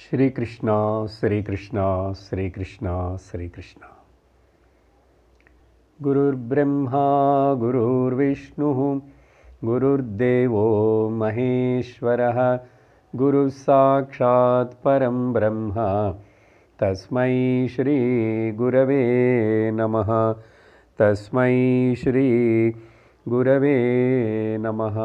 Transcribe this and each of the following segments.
श्री कृष्ण श्री कृष्ण श्री कृष्ण श्री कृष्ण। गुरुर्ब्रह्मा गुरुर्विष्णुः गुरुर्देवो महेश्वरः गुरुः साक्षात् परं ब्रह्म तस्मै श्री गुरवे नमः। तस्मै श्री गुरवे नमः।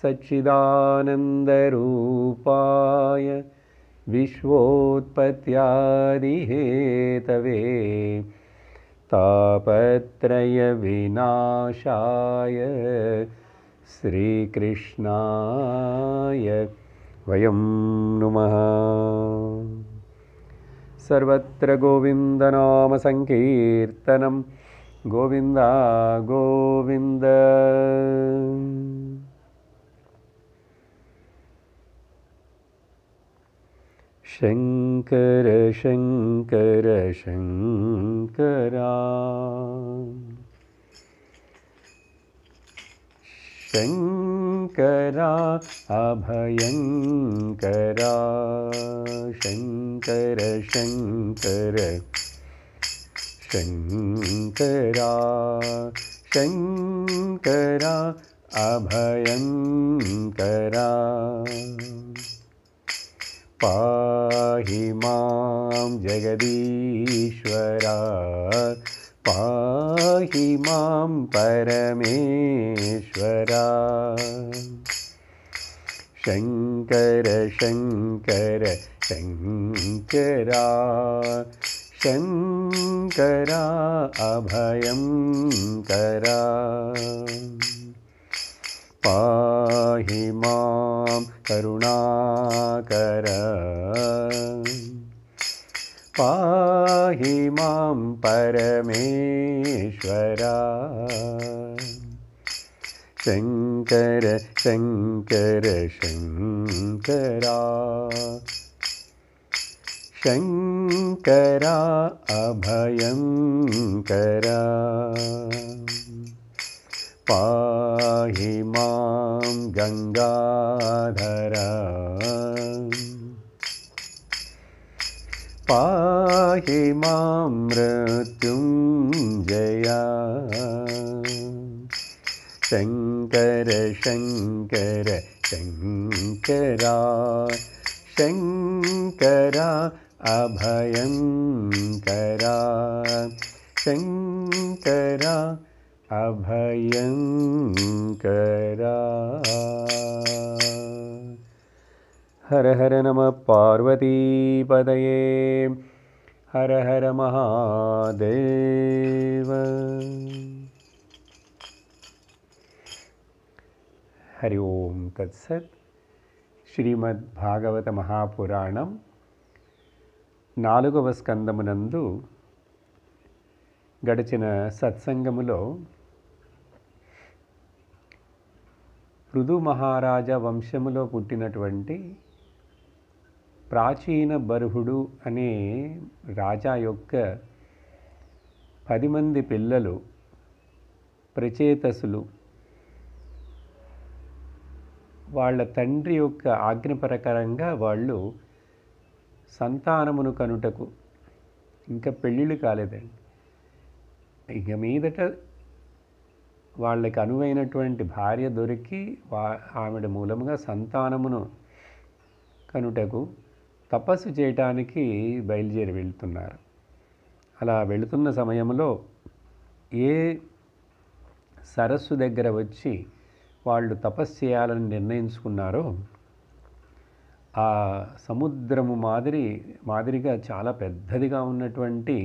सच्चिदानन्दरूपाय विश्वोत्पत्त्यादिहेतवे तापत्रयविनाशाय श्रीकृष्णाय वयं नुमः। सर्वत्र गोविन्दनामसङ्कीर्तनं गोविन्द गोविन्द। शंकर शंकर शंकरा शंकरा अभयंकरा शंकर शंकर शंकरा शंकरा अभयंकरा पाहि मां जगदीश्वरा पाहि मां परमेश्वरा। शंकर शंकर शंकरा शंकरा अभयंकरा पाहि मां करुणाकर पाहि मां परमेश्वरा। शंकर शंकर शंकरा शंकरा अभयंकरा पाहि मां गंगाधरा पाहि मां मृत्युंजया। शंकर शंकर शंकरा शंकरा अभयंकरा शंकरा अभयंकरा। हर हर नमः पार्वतीपतये हर हर महादेव। हरि ओम तत्सत्। శ్రీమద్భాగవత మహాపురాణం 4వ స్కందమునందు గడిచిన సత్సంగములో పృథు మహారాజా వంశములో పుట్టినటువంటి ప్రాచీన బర్హుడు అనే రాజా యొక్క 10 మంది పిల్లలు ప్రచేతసులు వాళ్ళ తండ్రి యొక్క ఆజ్ఞ ప్రకారంగా వాళ్ళు సంతానమును కనుటకు ఇంకా పెళ్ళిళ్ళు కాలేదండి. ఇక మీదట వాళ్ళకి అనువైనటువంటి భార్య దొరికి ఆమెడ మూలముగా సంతానమును కనుటకు తపస్సు చేయటానికి బయలుదేరి వెళ్తున్నారు. అలా వెళుతున్న సమయంలో ఏ సరస్సు దగ్గర వచ్చి వాళ్ళు తపస్సు చేయాలని నిర్ణయించుకున్నారో ఆ సముద్రము మాదిరిగా చాలా పెద్దదిగా ఉన్నటువంటి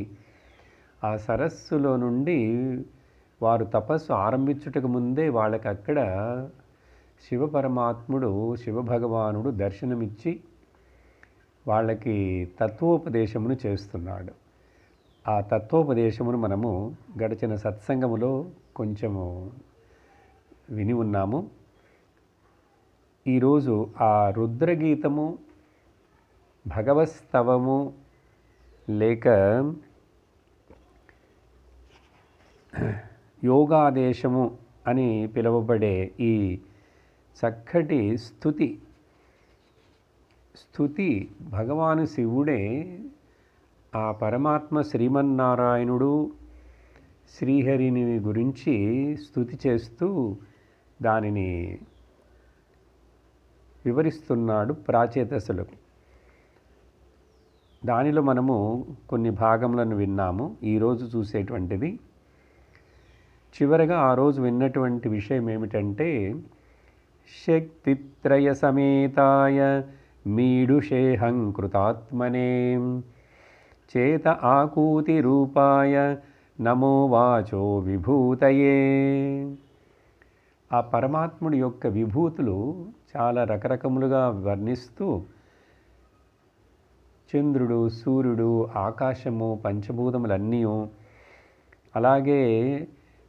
ఆ సరస్సులో నుండి వారు తపస్సు ఆరంభించుటకు ముందే వాళ్ళకి అక్కడ శివపరమాత్ముడు శివభగవానుడు దర్శనమిచ్చి వాళ్ళకి తత్వోపదేశమును చేస్తున్నాడు. ఆ తత్వోపదేశమును మనము గడిచిన సత్సంగములో కొంచెము విని ఉన్నాము. ఈరోజు ఆ రుద్రగీతము భగవస్తవము లేక యోగాదేశము అని పిలువబడే ఈ చక్కటి స్తుతి స్తుతి భగవాను శివుడే ఆ పరమాత్మ శ్రీమన్నారాయణుడు శ్రీహరిని గురించి స్తుతి చేస్తూ దానిని వివరిస్తున్నాడు ప్రాచేతసులకు. దానిలో మనము కొన్ని భాగములను విన్నాము. ఈరోజు చూసేటువంటిది చివరగా ఆ రోజు విన్నటువంటి విషయం ఏమిటంటే, శక్తిత్రయ సమేతాయ మీడుషేహం కృతాత్మనే చేత ఆకూతి రూపాయ నమో వాచో విభూతయే. ఆ పరమాత్ముడి యొక్క విభూతులు చాలా రకరకములుగా వర్ణిస్తూ చంద్రుడు, సూర్యుడు, ఆకాశము, పంచభూతములన్నీ, అలాగే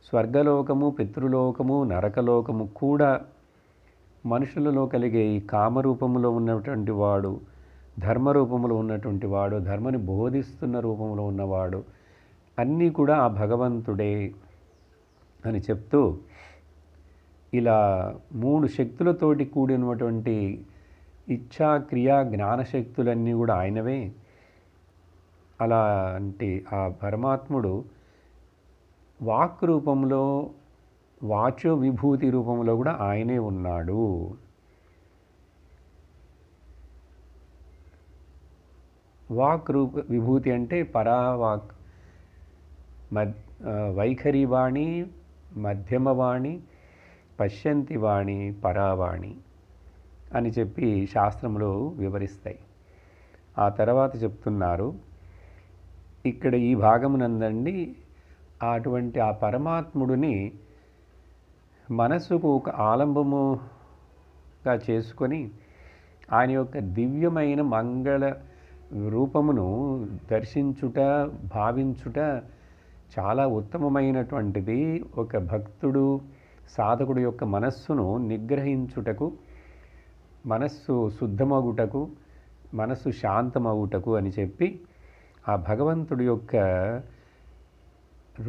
స్వర్గలోకము, పితృలోకము, నరకలోకము కూడా, మనుషులలో కలిగే ఈ కామరూపంలో ఉన్నటువంటి వాడు, ధర్మరూపంలో ఉన్నటువంటి వాడు, ధర్మని బోధిస్తున్న రూపంలో ఉన్నవాడు, అన్నీ కూడా ఆ భగవంతుడే అని చెప్తూ ఇలా 3 శక్తులతోటి కూడినటువంటి ఇచ్ఛా, క్రియా, జ్ఞానశక్తులన్నీ కూడా ఆయనవే. అలాంటి ఆ పరమాత్ముడు వాక్ రూపంలో, వాచో విభూతి రూపంలో కూడా ఆయనే ఉన్నాడు. వాక్ రూప విభూతి అంటే పరావాక్, వైఖరి వాణి, మధ్యమవాణి, పశ్యంతి వాణి, పరావాణి అని చెప్పి శాస్త్రములు వివరిస్తాయి. ఆ తర్వాత చెప్తున్నారు ఇక్కడ ఈ భాగమునందండి, అటువంటి ఆ పరమాత్ముడిని మనస్సుకు ఒక ఆలంబముగా చేసుకొని ఆయన యొక్క దివ్యమైన మంగళ రూపమును దర్శించుట, భావించుట చాలా ఉత్తమమైనటువంటిది. ఒక భక్తుడు, సాధకుడు యొక్క మనస్సును నిగ్రహించుటకు, మనస్సు శుద్ధమగుటకు, మనస్సు శాంతమగుటకు అని చెప్పి ఆ భగవంతుడి యొక్క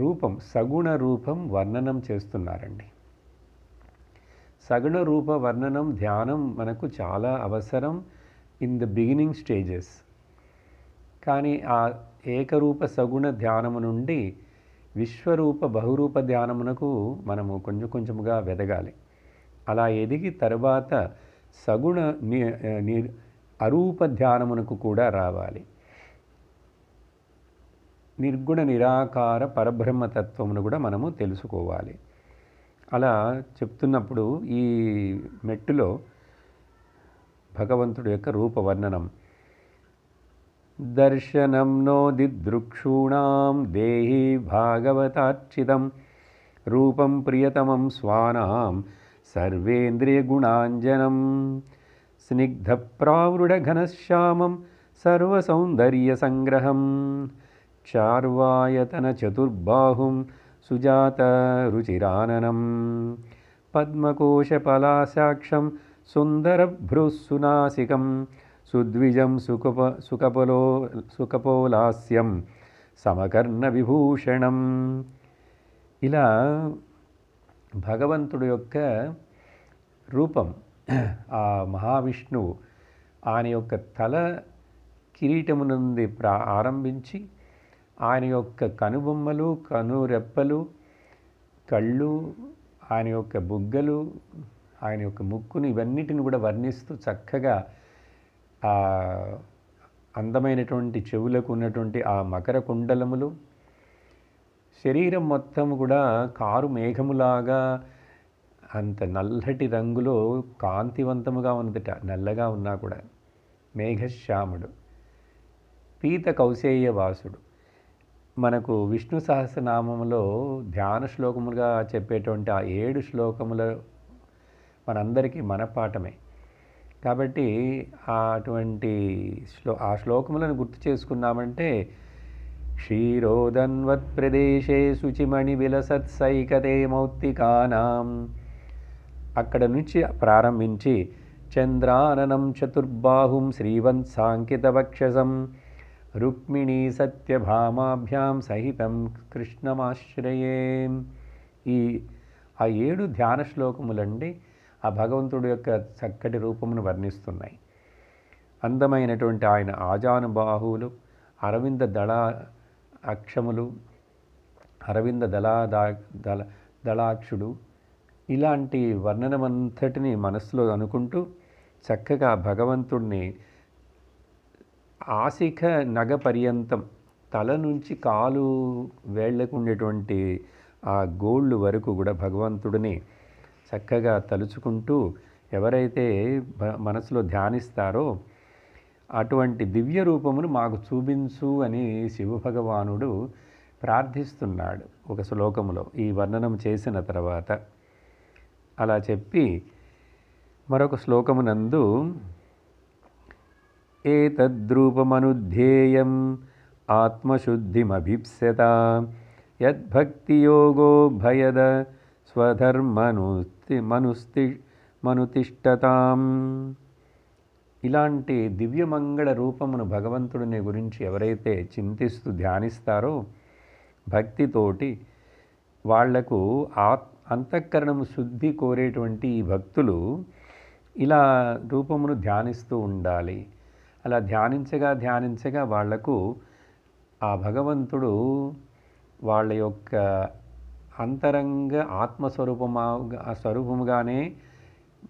రూపం, సగుణ రూపం వర్ణనం చేస్తున్నారండి. సగుణ రూప వర్ణనం, ధ్యానం మనకు చాలా అవసరం ఇన్ ద బిగినింగ్ స్టేజెస్. కానీ ఆ ఏకరూప సగుణ ధ్యానము నుండి విశ్వరూప బహురూప ధ్యానమునకు మనము కొంచెం కొంచెముగా వెదగాలి. అలా ఎదిగి తర్వాత సగుణ అరూప ధ్యానమునకు కూడా రావాలి. నిర్గుణ నిరాకార పరబ్రహ్మతత్వమును కూడా మనము తెలుసుకోవాలి. అలా చెప్తున్నప్పుడు ఈ మెట్టులో భగవంతుడి యొక్క రూపవర్ణనం, దర్శనం నో దిదృక్షూణాం దేహి భాగవతార్చితం రూపం ప్రియతమం స్వానాం సర్వేంద్రియ గుణాంజనం స్నిగ్ధ ప్రావృఢ ఘనశ్యామం సర్వసౌందర్య సంగ్రహం చార్వాయతన చతుర్బాహుం సుజాత రుచిరాననం పద్మకోశపలాసాక్షం సుందరభ్రుసునాసికం సుద్విజం సుకపోలాస్యం సమకర్ణ విభూషణం. ఇలా భగవంతుడి యొక్క రూపం, ఆ మహావిష్ణువు ఆయన యొక్క తల కిరీటము నుండి ఆరంభించి ఆయన యొక్క కనుబొమ్మలు, కనురెప్పలు, కళ్ళు, ఆయన యొక్క బుగ్గలు, ఆయన యొక్క ముక్కును, ఇవన్నిటిని కూడా వర్ణిస్తూ చక్కగా ఆ అందమైనటువంటి చెవులకు ఉన్నటువంటి ఆ మకర కుండలములు, శరీరం మొత్తం కూడా కారు మేఘములాగా అంత నల్లటి రంగులో కాంతివంతముగా ఉన్నదట. నల్లగా ఉన్నా కూడా మేఘశ్యాముడు, పీత కౌశేయ వాసుడు. మనకు విష్ణు సహస్రనామములో ధ్యాన శ్లోకములుగా చెప్పేటువంటి ఆ 7 శ్లోకముల మనందరికీ మనపాఠమే. కాబట్టి అటువంటి ఆ శ్లోకములను గుర్తు చేసుకున్నామంటే, క్షీరోదన్వత్ ప్రదేశే శుచిమణి విలసత్సైకతే మౌక్తికానాం, అక్కడ నుంచి ప్రారంభించి చంద్రాననం చతుర్బాహుం శ్రీవంత్సాంకిత వక్షసం రుక్మిణీ సత్యభామాభ్యాం సహితం కృష్ణమాశ్రయే. ఆ 7 ధ్యాన శ్లోకములండి ఆ భగవంతుడి యొక్క చక్కటి రూపమును వర్ణిస్తున్నాయి. అందమైనటువంటి ఆయన ఆజానుబాహువులు, అరవింద దళ అక్షములు, అరవింద దళ దళాక్షుడు, ఇలాంటి వర్ణనమంతటిని మనస్సులో అనుకుంటూ చక్కగా భగవంతుడిని ఆశిఖ నగ పర్యంతం, తల నుంచి కాలు వేళ్లకు ఉండేటువంటి ఆ గోళ్ళు వరకు కూడా భగవంతుడిని చక్కగా తలుచుకుంటూ ఎవరైతే మనసులో ధ్యానిస్తారో అటువంటి దివ్య రూపమును మాకు చూపించు అని శివభగవానుడు ప్రార్థిస్తున్నాడు ఒక శ్లోకములో ఈ వర్ణనం చేసిన తర్వాత. అలా చెప్పి మరొక శ్లోకమునందు ఏతద్రూపమనుధ్యేయం ఆత్మశుద్ధిమభీప్స్యత యద్భక్తియోగో భయద స్వధర్మనుతిష్టతాం. ఇలాంటి దివ్యమంగళ రూపమును భగవంతుడిని గురించి ఎవరైతే చింతిస్తూ ధ్యానిస్తారో భక్తితోటి వాళ్లకు అంతఃకరణము శుద్ధి కోరేటువంటి ఈ భక్తులు ఇలా రూపమును ధ్యానిస్తూ ఉండాలి. అలా ధ్యానించగా వాళ్లకు ఆ భగవంతుడు వాళ్ళ యొక్క అంతరంగ స్వరూపముగానే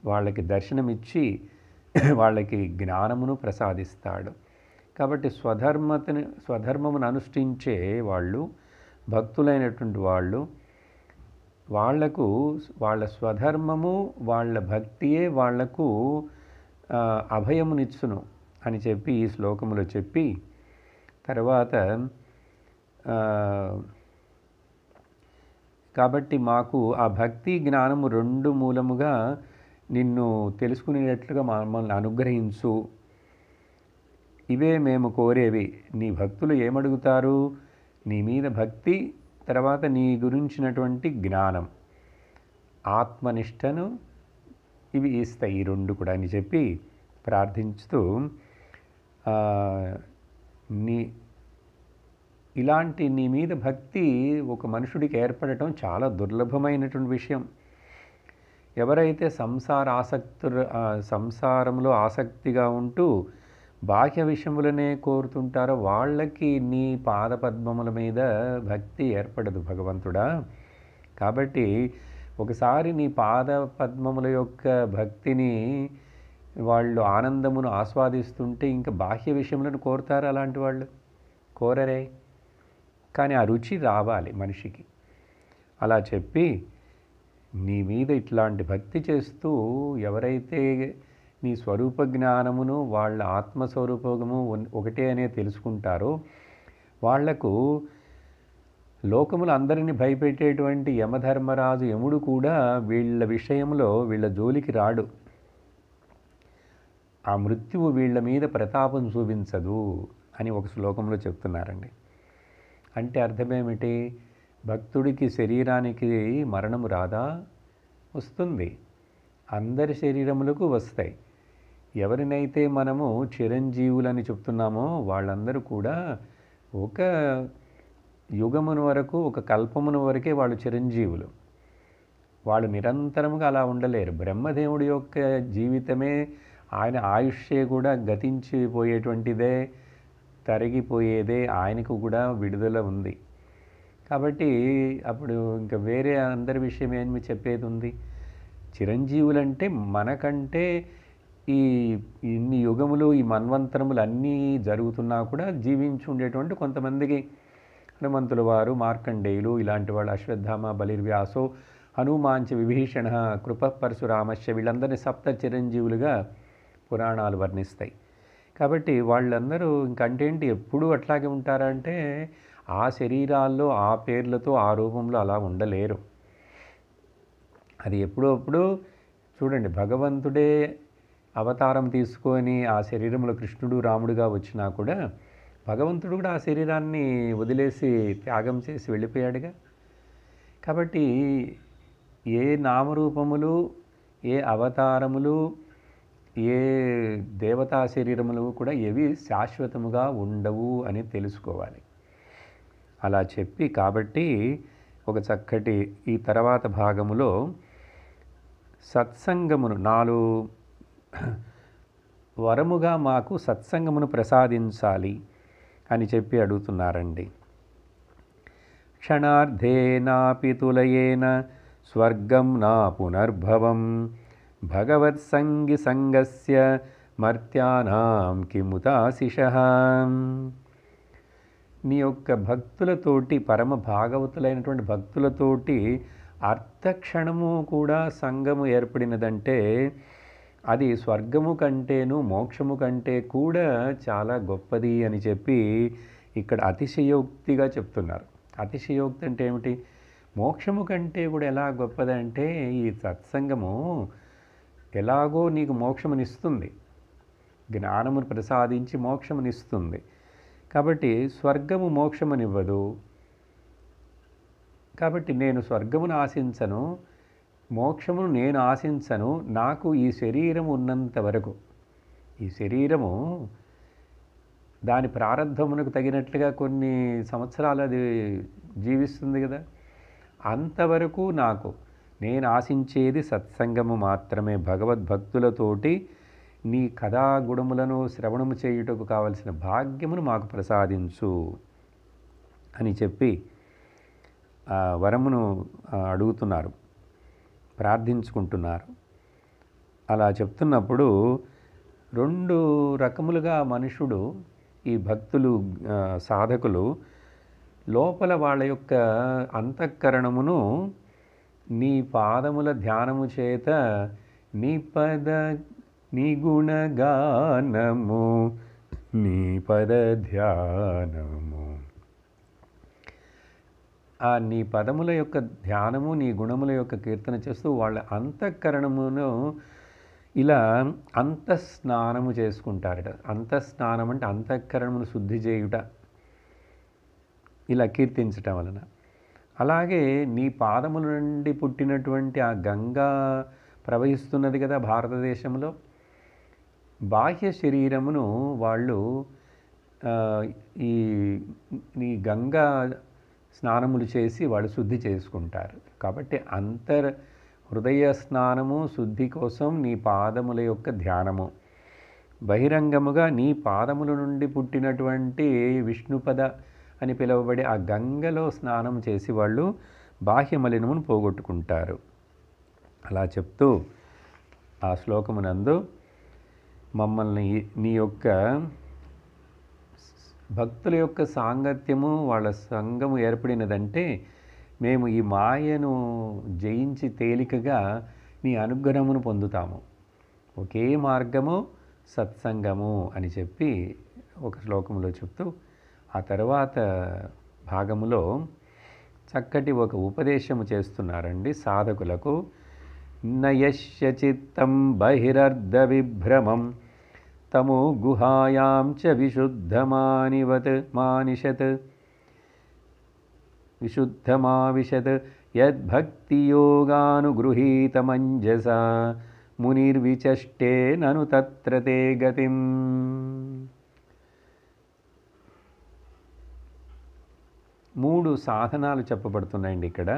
వాళ్ళకి దర్శనమిచ్చి వాళ్ళకి జ్ఞానమును ప్రసాదిస్తాడు. కాబట్టి స్వధర్మమును అనుష్ఠించే వాళ్ళు, భక్తులైనటువంటి వాళ్ళు, వాళ్లకు వాళ్ళ స్వధర్మము వాళ్ళ భక్తియే వాళ్లకు అభయమునిచ్చును అని చెప్పి ఈ శ్లోకములో చెప్పి తర్వాత కాబట్టి మాకు ఆ భక్తి జ్ఞానము రెండు మూలముగా నిన్ను తెలుసుకునేటట్లుగా మమ్మల్ని అనుగ్రహించు, ఇవే మేము కోరేవి. నీ భక్తులు ఏమడుగుతారు? నీ మీద భక్తి, తర్వాత నీ గురించినటువంటి జ్ఞానం, ఆత్మనిష్టను ఇవి ఇస్తాయి ఈ రెండు కూడా అని చెప్పి ప్రార్థించుతూ ఇలాంటి నీ మీద భక్తి ఒక మనుషుడికి ఏర్పడటం చాలా దుర్లభమైనటువంటి విషయం. ఎవరైతే సంసారంలో ఆసక్తిగా ఉంటూ బాహ్య విషయములనే కోరుతుంటారో వాళ్ళకి నీ పాదపద్మముల మీద భక్తి ఏర్పడదు భగవంతుడా. కాబట్టి ఒకసారి నీ పాదపద్మముల యొక్క భక్తిని వాళ్ళు ఆనందమును ఆస్వాదిస్తుంటే ఇంకా బాహ్య విషయములను కోరుతారు అలాంటి వాళ్ళు? కోరరే. కానీ ఆ రుచి రావాలి మనిషికి. అలా చెప్పి నీ మీద ఇట్లాంటి భక్తి చేస్తూ ఎవరైతే నీ స్వరూప జ్ఞానమును వాళ్ళ ఆత్మస్వరూపము ఒకటే అనే తెలుసుకుంటారో వాళ్లకు లోకములు అందరినీ భయపెట్టేటువంటి యమధర్మరాజు యముడు కూడా వీళ్ళ విషయంలో వీళ్ళ జోలికి రాడు. ఆ మృత్యువు వీళ్ళ మీద ప్రతాపం చూపించదు అని ఒక శ్లోకంలో చెప్తున్నారండి. అంటే అర్థమేమిటి? భక్తుడికి శరీరానికి మరణము రాదా? వస్తుంది. అందరి శరీరములకు వస్తాయి. ఎవరినైతే మనము చిరంజీవులని చెప్తున్నామో వాళ్ళందరూ కూడా ఒక యుగమును వరకు, ఒక కల్పమును వరకే వాళ్ళు చిరంజీవులు. వాళ్ళు నిరంతరముగా అలా ఉండలేరు. బ్రహ్మదేవుడి యొక్క జీవితమే, ఆయన ఆయుష్యే కూడా గతించిపోయేటువంటిదే, తరిగిపోయేదే. ఆయనకు కూడా విడుదల ఉంది. కాబట్టి అప్పుడు ఇంకా వేరే అందరి విషయం ఏమి చెప్పేది ఉంది? చిరంజీవులంటే మనకంటే ఇన్ని యుగములు, ఈ మన్వంతరములు అన్నీ జరుగుతున్నా కూడా జీవించి ఉండేటువంటి కొంతమందికి హనుమంతుల వారు, మార్కండేయులు ఇలాంటి వాళ్ళు, అశ్వత్థామ, బలిర్వ్యాసో, హనుమాంచ విభీషణ, కృప పరశురామశ్చ, వీళ్ళందరినీ సప్త చిరంజీవులుగా పురాణాలు వర్ణిస్తాయి. కాబట్టి వాళ్ళందరూ ఇంకంటేంటి ఎప్పుడూ అట్లాగే ఉంటారంటే ఆ శరీరాల్లో ఆ పేర్లతో ఆ రూపంలో అలా ఉండలేరు. అది ఎప్పుడప్పుడు చూడండి, భగవంతుడే అవతారం తీసుకొని ఆ శరీరంలో కృష్ణుడు రాముడుగా వచ్చినా కూడా భగవంతుడు కూడా ఆ శరీరాన్ని వదిలేసి త్యాగం చేసి వెళ్ళిపోయాడుగా. కాబట్టి ఏ నామరూపములు, ఏ అవతారములు, ఏ దేవతా శరీరములు కూడా ఏవి శాశ్వతముగా ఉండవు అని తెలుసుకోవాలి. అలా చెప్పి కాబట్టి ఒక చక్కటి ఈ తర్వాత భాగములో సత్సంగమును 4 వరముగా మాకు సత్సంగమును ప్రసాదించాలి అని చెప్పి అడుగుతున్నారండి. క్షణార్ధేనాపి తులయేన స్వర్గం నా పునర్భవం భగవత్సంగి సంగస్య మర్త్యానాం కిముతాశిషః. నీ యొక్క భక్తులతోటి, పరమ భాగవతులైనటువంటి భక్తులతోటి అర్థక్షణము కూడా సంగము ఏర్పడినదంటే అది స్వర్గము కంటేను మోక్షము కంటే కూడా చాలా గొప్పది అని చెప్పి ఇక్కడ అతిశయోక్తిగా చెప్తున్నారు. అతిశయోక్తి అంటే ఏమిటి? మోక్షము కంటే కూడా ఎలా గొప్పదంటే ఈ సత్సంగము ఎలాగో నీకు మోక్షమునిస్తుంది, జ్ఞానమును ప్రసాదించి మోక్షమునిస్తుంది. కాబట్టి స్వర్గము మోక్షమునివ్వదు. కాబట్టి నేను స్వర్గమును ఆశించను, మోక్షమును నేను ఆశించను. నాకు ఈ శరీరం ఉన్నంత వరకు, ఈ శరీరము దాని ప్రారంధమునకు తగినట్లుగా కొన్ని సంవత్సరాలు అది జీవిస్తుంది కదా, అంతవరకు నేను ఆశించేది సత్సంగము మాత్రమే. భగవద్భక్తులతోటి నీ కథా గుణములను శ్రవణము చేయుటకు కావలసిన భాగ్యమును మాకు ప్రసాదించు అని చెప్పి వరమును అడుగుతున్నారు, ప్రార్థించుకుంటున్నారు. అలా చెప్తున్నప్పుడు రెండు రకములుగా మనుషుడు, ఈ భక్తులు సాధకులు లోపల వాళ్ళ యొక్క అంతఃకరణమును నీ పాదముల ధ్యానము చేత నీ పద నీ గుణగానము నీ పద ధ్యానము, ఆ నీ పదముల యొక్క ధ్యానము, నీ గుణముల యొక్క కీర్తన చేస్తూ వాళ్ళ అంతఃకరణమును ఇలా అంతఃస్నానము చేసుకుంటారట. అంతఃస్నానం అంటే అంతఃకరణమును శుద్ధి చేయుట, ఇలా కీర్తించటం వలన. అలాగే నీ పాదముల నుండి పుట్టినటువంటి ఆ గంగా ప్రవహిస్తున్నది కదా భారతదేశంలో, బాహ్య శరీరమును వాళ్ళు ఈ గంగా స్నానములు చేసి వాళ్ళు శుద్ధి చేసుకుంటారు. కాబట్టి హృదయ స్నానము శుద్ధి కోసం నీ పాదముల యొక్క ధ్యానము, బహిరంగముగా నీ పాదముల నుండి పుట్టినటువంటి విష్ణుపద అని పిలువబడే ఆ గంగలో స్నానం చేసి వాళ్ళు బాహ్య మలినమును పోగొట్టుకుంటారు. అలా చెప్తూ ఆ శ్లోకమునందు మమ్మల్ని నీ యొక్క భక్తుల యొక్క సాంగత్యము, వాళ్ళ సంగము ఏర్పడినదంటే మేము ఈ మాయను జయించి తేలికగా నీ అనుగ్రహమును పొందుతాము. ఒకే మార్గము సత్సంగము అని చెప్పి ఒక శ్లోకంలో చెప్తూ ఆ తర్వాత భాగములో చక్కటి ఒక ఉపదేశము చేస్తున్నారండి సాధకులకు. నయస్య చిత్తం బహిరర్ధ విభ్రమం తమో గుహాయాం చ విశుద్ధమావిశత్ యద్భక్తియోగానుగృహీతమంజసా మునిర్విచష్టే నను తత్ర తే గతిం. మూడు సాధనాలు చెప్పబడుతున్నాయండి ఇక్కడ.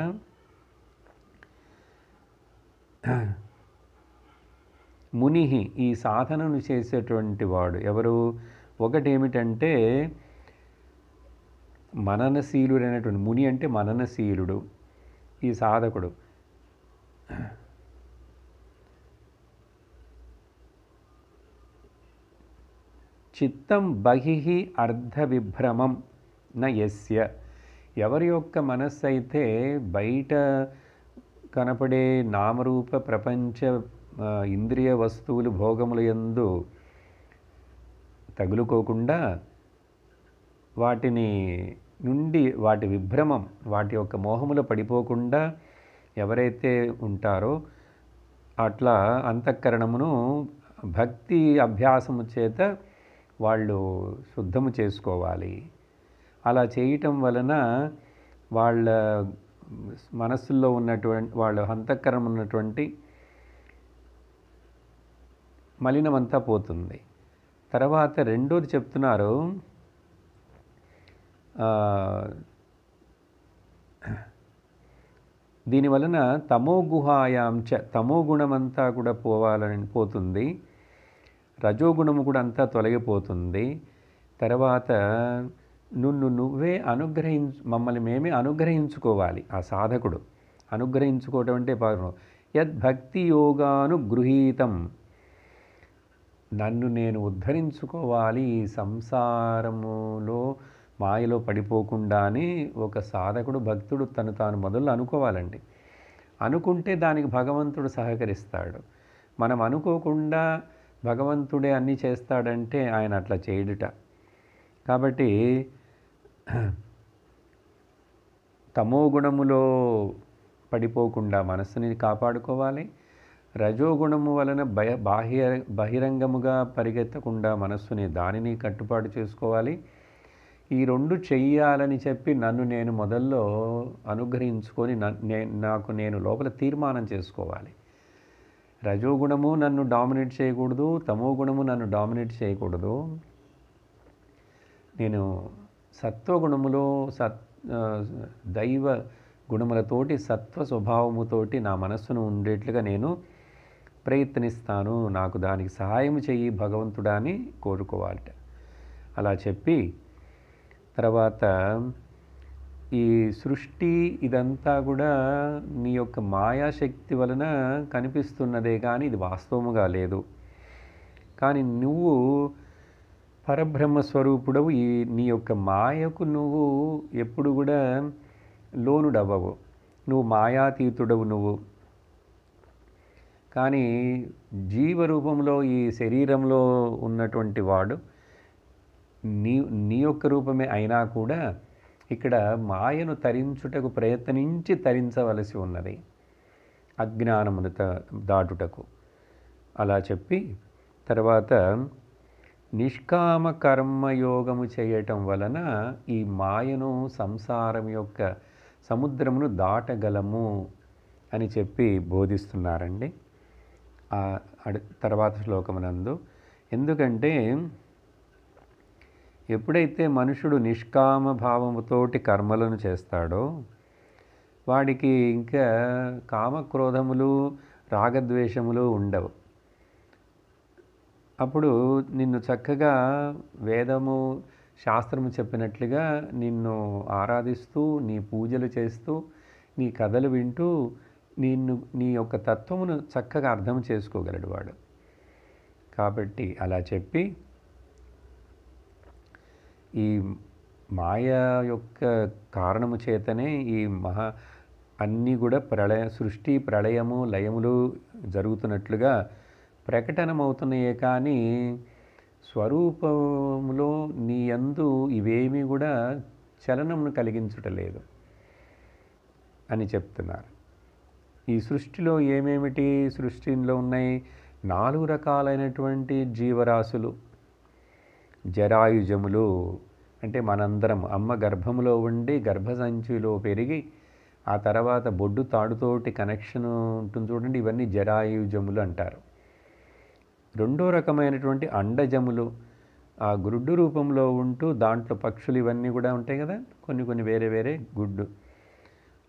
ముని, ఈ సాధనను చేసేటువంటి వాడు ఎవరు? ఒకటేమిటంటే మననశీలుడైనటువంటి ముని, అంటే మననశీలుడు ఈ సాధకుడు. చిత్తం బహిః అర్ధ విభ్రమం న యస్య, ఎవరి యొక్క మనస్సు అయితే బయట కనపడే నామరూప ప్రపంచ ఇంద్రియ వస్తువులు భోగముల యందు తగులుకోకుండా వాటిని నుండి వాటి విభ్రమం, వాటి యొక్క మోహములో పడిపోకుండా ఎవరైతే ఉంటారో అట్లా అంతఃకరణమును భక్తి అభ్యాసము చేత వాళ్ళు శుద్ధము చేసుకోవాలి. అలా చేయటం వలన వాళ్ళ మనస్సుల్లో ఉన్నటువంటి వాళ్ళ అంతఃకరణం ఉన్నటువంటి మలినమంతా పోతుంది. తర్వాత రెండోది చెప్తున్నారు, దీనివలన తమో గుహాయాంచ, తమో గుణమంతా కూడా పోతుంది. రజోగుణము కూడా అంతా తొలగిపోతుంది. తర్వాత నువ్వే మమ్మల్ని మేమే అనుగ్రహించుకోవాలి. ఆ సాధకుడు అనుగ్రహించుకోవటం అంటే యద్భక్తి యోగానుగృహీతం, నన్ను నేను ఉద్ధరించుకోవాలి ఈ సంసారములో మాయలో పడిపోకుండా అని ఒక సాధకుడు భక్తుడు తను తాను మొదలు అనుకోవాలండి. అనుకుంటే దానికి భగవంతుడు సహకరిస్తాడు. మనం అనుకోకుండా భగవంతుడే అన్నీ చేస్తాడంటే ఆయన అట్లా చేయడుట. కాబట్టి తమో గుణములో పడిపోకుండా మనస్సుని కాపాడుకోవాలి. రజోగుణము వలన బహిరంగముగా పరిగెత్తకుండా మనస్సుని దానిని కట్టుబాటు చేసుకోవాలి. ఈ రెండు చెయ్యాలని చెప్పి నన్ను నేను మొదల్లో అనుగ్రహించుకొని నాకు నేను లోపల తీర్మానం చేసుకోవాలి. రజోగుణము నన్ను డామినేట్ చేయకూడదు, తమో గుణము నన్ను డామినేట్ చేయకూడదు. నేను సత్వగుణములో దైవ గుణములతోటి సత్వ స్వభావముతోటి నా మనస్సును ఉండేట్లుగా నేను ప్రయత్నిస్తాను, నాకు దానికి సహాయం చెయ్యి భగవంతుడా అని కోరుకోవాలట. అలా చెప్పి తర్వాత ఈ సృష్టి ఇదంతా కూడా నీ యొక్క మాయాశక్తి వలన కనిపిస్తున్నదే కానీ ఇది వాస్తవముగా లేదు. కానీ నువ్వు పరబ్రహ్మ స్వరూపుడవు. నీ యొక్క మాయకు నువ్వు ఎప్పుడు కూడా లోనుడవ్వవు. నువ్వు మాయాతీతుడవు నువ్వు. కానీ జీవరూపంలో ఈ శరీరంలో ఉన్నటువంటి వాడు నీ యొక్క రూపమే అయినా కూడా ఇక్కడ మాయను తరించుటకు ప్రయత్నించి తరించవలసి ఉన్నది, అజ్ఞానమును దాటుటకు. అలా చెప్పి తర్వాత నిష్కామ కర్మయోగము చేయటం వలన ఈ మాయను సంసారం యొక్క సముద్రమును దాటగలము అని చెప్పి బోధిస్తున్నారండి తర్వాత శ్లోకమునందు. ఎందుకంటే ఎప్పుడైతే మనుషుడు నిష్కామ భావముతోటి కర్మలను చేస్తాడో వాడికి ఇంకా కామక్రోధములు రాగద్వేషములు ఉండవు. అప్పుడు నిన్ను చక్కగా వేదము శాస్త్రము చెప్పినట్లుగా నిన్ను ఆరాధిస్తూ నీ పూజలు చేస్తూ నీ కథలు వింటూ నీ యొక్క తత్వమును చక్కగా అర్థం చేసుకోగలడు వాడు. కాబట్టి అలా చెప్పి ఈ మాయ యొక్క కారణము చేతనే ఈ అన్నీ కూడా సృష్టి ప్రళయము లయములు జరుగుతున్నట్లుగా ప్రకటనమవుతున్నాయే కానీ స్వరూపంలో నీ యందు ఇవేమీ కూడా చలనమును కలిగించుటలేదు అని చెప్తున్నారు. ఈ సృష్టిలో ఏమేమిటి సృష్టిలో ఉన్నాయి? 4 రకాలైనటువంటి జీవరాశులు. జరాయుజములు అంటే మనందరం అమ్మ గర్భములో ఉండి గర్భసంచిలో పెరిగి ఆ తర్వాత బొడ్డు తాడుతోటి కనెక్షన్ ఉంటుంది చూడండి, ఇవన్నీ జరాయుజములు అంటారు. రెండో రకమైనటువంటి అండజములు, ఆ గుడ్డు రూపంలో ఉంటూ దాంట్లో పక్షులు ఇవన్నీ కూడా ఉంటాయి కదా, కొన్ని వేరే వేరే గుడ్డు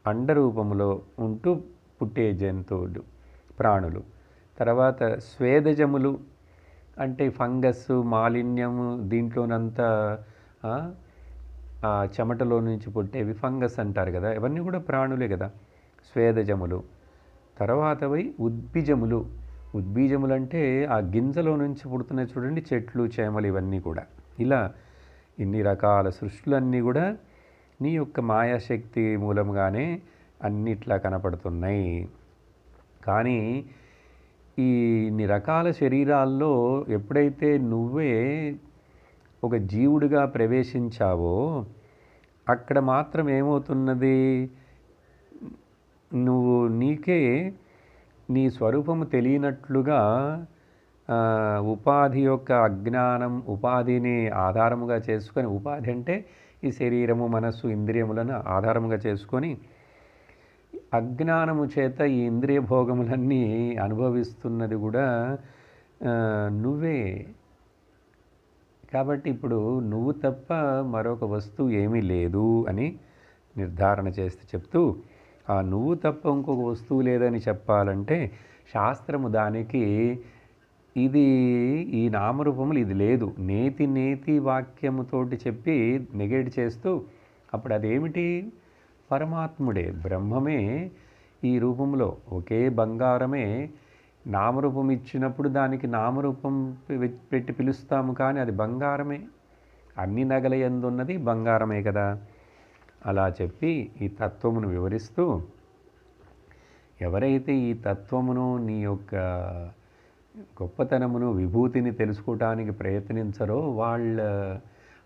అండ రూపంలో ఉంటూ పుట్టే జంతువులు ప్రాణులు. తర్వాత స్వేదజములు అంటే ఫంగస్ మాలిన్యము దీంట్లోనంతా చెమటలో నుంచి పుట్టేవి ఫంగస్ అంటారు కదా, ఇవన్నీ కూడా ప్రాణులే కదా స్వేదజములు. తర్వాతవి ఉద్బీజములు. ఉద్బీజములు అంటే ఆ గింజలో నుంచి పుడుతున్నాయి చూడండి, చెట్లు చేమలు ఇవన్నీ కూడా. ఇలా ఇన్ని రకాల సృష్టిలన్నీ కూడా నీ యొక్క మాయాశక్తి మూలంగానే అన్నిట్లా కనపడుతున్నాయి. కానీ ఈ ఇన్ని రకాల శరీరాల్లో ఎప్పుడైతే నువ్వే ఒక జీవుడిగా ప్రవేశించావో అక్కడ మాత్రం ఏమవుతున్నది, నువ్వు నీకే నీ స్వరూపము తెలియనట్లుగా ఉపాధి యొక్క అజ్ఞానం, ఉపాధిని ఆధారముగా చేసుకొని, ఉపాధి అంటే ఈ శరీరము మనస్సు ఇంద్రియములను ఆధారముగా చేసుకొని అజ్ఞానము చేత ఈ ఇంద్రియ భోగములన్నీ అనుభవిస్తున్నది కూడా నువ్వే. కాబట్టి ఇప్పుడు నువ్వు తప్ప మరొక వస్తువు ఏమీ లేదు అని నిర్ధారణ చేస్తే చెప్తూ, ఆ నువ్వు తప్ప ఇంకొక వస్తువు లేదని చెప్పాలంటే శాస్త్రము దానికి ఇది ఈ నామరూపములు ఇది లేదు. నేతి నేతి వాక్యముతోటి చెప్పి నెగేట్ చేస్తూ అప్పుడు అదేమిటి? పరమాత్ముడే, బ్రహ్మమే ఈ రూపంలో ఒకే బంగారమే నామరూపం ఇచ్చినప్పుడు దానికి నామరూపం పెట్టి పిలుస్తాము, కానీ అది బంగారమే. అన్ని నగల యందు ఉన్నది బంగారమే కదా. అలా చెప్పి ఈ తత్వమును వివరిస్తూ, ఎవరైతే ఈ తత్వమును నీ యొక్క గొప్పతనమును విభూతిని తెలుసుకోవటానికి ప్రయత్నించరో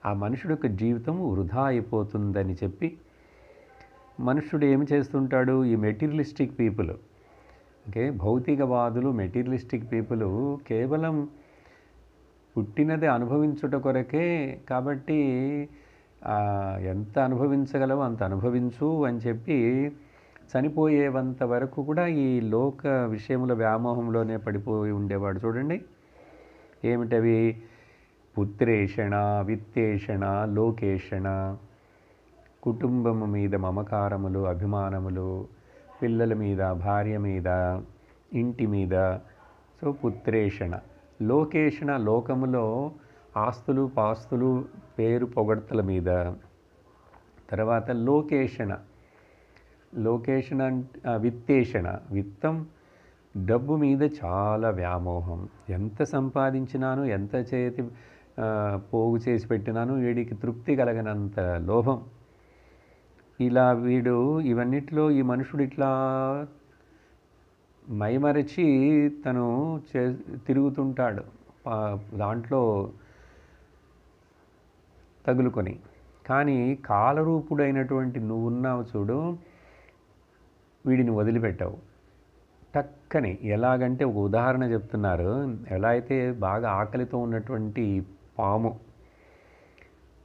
ఆ మనుషుడి యొక్క జీవితం వృధా అయిపోతుందని చెప్పి, మనుష్యుడు ఏమి చేస్తుంటాడు? ఈ మెటీరియలిస్టిక్ పీపుల్, ఓకే, భౌతికవాదులు, మెటీరియలిస్టిక్ పీపుల్ కేవలం పుట్టినది అనుభవించుట కొరకే. కాబట్టి ఎంత అనుభవించగలవో అంత అనుభవించు అని చెప్పి చనిపోయేంత వరకు కూడా ఈ లోక విషయముల వ్యామోహంలోనే పడిపోయి ఉండేవాడు. చూడండి ఏమిటవి? పుత్రేషణ, విత్తేషణ, లోకేషణ, కుటుంబము మీద మమకారములు, అభిమానములు, పిల్లల మీద, భార్య మీద, ఇంటి మీద. సో పుత్రేషణ. లోకేషణ, లోకములో ఆస్తులు పాస్తులు, పేరు పొగడ్తల మీద. తర్వాత లోకేషణ, లోకేషణ విత్తేషణ, విత్తం, డబ్బు మీద చాలా వ్యామోహం. ఎంత సంపాదించినాను, ఎంత చేతి పోగు చేసి పెట్టినాను, వీడికి తృప్తి కలగనంత లోభం. ఇలా వీడు ఇవన్నిటిలో ఈ మనుషుడు ఇట్లా మైమరచి తను తిరుగుతుంటాడు దాంట్లో తగులుకొని. కానీ కాలరూపుడైనటువంటి నువ్వున్నావు చూడు, వీడిని వదిలిపెట్టావు టక్కని. ఎలాగంటే ఒక ఉదాహరణ చెప్తున్నారు. ఎలా అయితే బాగా ఆకలితో ఉన్నటువంటి పాము,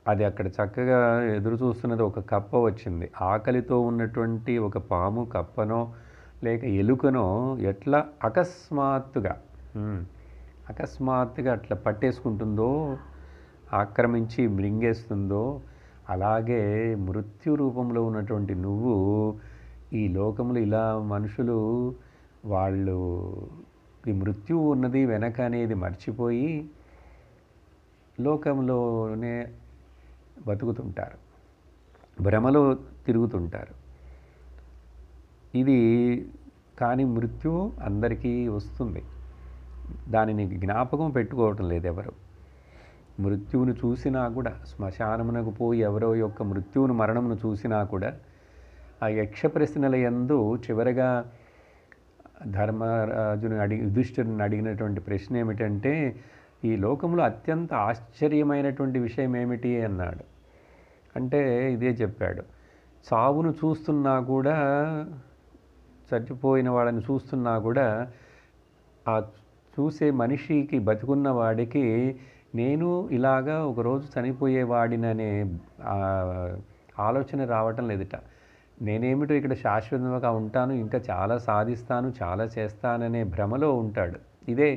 అది అక్కడ చక్కగా ఎదురు చూస్తున్నది, ఒక కప్ప వచ్చింది. ఆకలితో ఉన్నటువంటి ఒక పాము కప్పనో లేక ఎలుకనో ఎట్లా అకస్మాత్తుగా అట్లా పట్టేసుకుంటుందో, ఆక్రమించి మృంగేస్తుందో, అలాగే మృత్యు రూపంలో ఉన్నటువంటి నువ్వు ఈ లోకంలో ఇలా మనుషులు వాళ్ళు ఈ మృత్యువు ఉన్నది వెనక అనేది మర్చిపోయి లోకంలోనే బతుకుతుంటారు, భ్రమలో తిరుగుతుంటారు. ఇది కానీ మృత్యువు అందరికీ వస్తుంది, దానిని జ్ఞాపకం పెట్టుకోవటం లేదు ఎవరు. మృత్యువును చూసినా కూడా, శ్మశానమునకు పోయి ఎవరో యొక్క మృత్యువును మరణమును చూసినా కూడా ఆ యక్ష ప్రశ్నల యందు చివరగా ధర్మరాజుని యుధిష్ఠిరుని అడిగినటువంటి ప్రశ్న ఏమిటంటే, ఈ లోకంలో అత్యంత ఆశ్చర్యమైనటువంటి విషయం ఏమిటి అన్నాడు. అంటే ఇదే చెప్పాడు. చావును చూస్తున్నా కూడా, చచ్చిపోయిన వాళ్ళని చూస్తున్నా కూడా, ఆ చూసే మనిషికి, బతికున్న వాడికి నేను ఇలాగా ఒకరోజు చనిపోయేవాడిననే ఆలోచన రావటం లేదట. నేనేమిటో ఇక్కడ శాశ్వతంగా ఉంటాను, ఇంకా చాలా సాధిస్తాను, చాలా చేస్తాననే భ్రమలో ఉంటాడు. ఇదే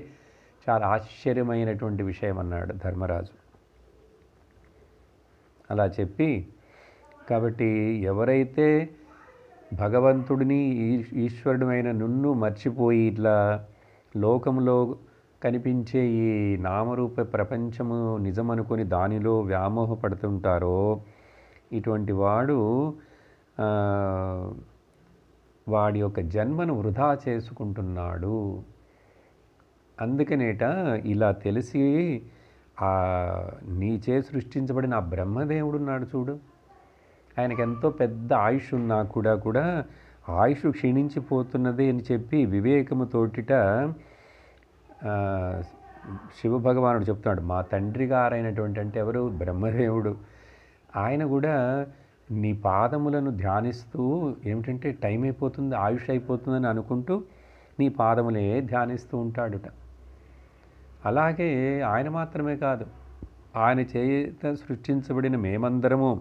చాలా ఆశ్చర్యమైనటువంటి విషయం అన్నాడు ధర్మరాజు. అలా చెప్పి, కాబట్టి ఎవరైతే భగవంతుడిని, ఈశ్వరుడమైన నిన్ను మర్చిపోయి ఇట్లా లోకంలో కనిపించే ఈ నామరూప ప్రపంచము నిజమనుకొని దానిలో వ్యామోహపడుతుంటారో, ఇటువంటి వాడు వాడి యొక్క జన్మను వృధా చేసుకుంటున్నాడు. అందుకనేట ఇలా తెలిసి నీచే సృష్టించబడిన ఆ బ్రహ్మదేవుడున్నాడు చూడు, ఆయనకి ఎంతో పెద్ద ఆయుష్ ఉన్నా కూడా ఆయుష్ క్షీణించిపోతున్నది అని చెప్పి వివేకముతోటిట శివభగవానుడు చెప్తున్నాడు. మా తండ్రి గారైనటువంటి, అంటే ఎవరు? బ్రహ్మదేవుడు. ఆయన కూడా నీ పాదములను ధ్యానిస్తూ, ఏమిటంటే టైం అయిపోతుంది, ఆయుష్ అయిపోతుందని అనుకుంటూ నీ పాదములే ధ్యానిస్తూ ఉంటాడుట. అలాగే ఆయన మాత్రమే కాదు, ఆయన చేత సృష్టించబడిన మేమందరము,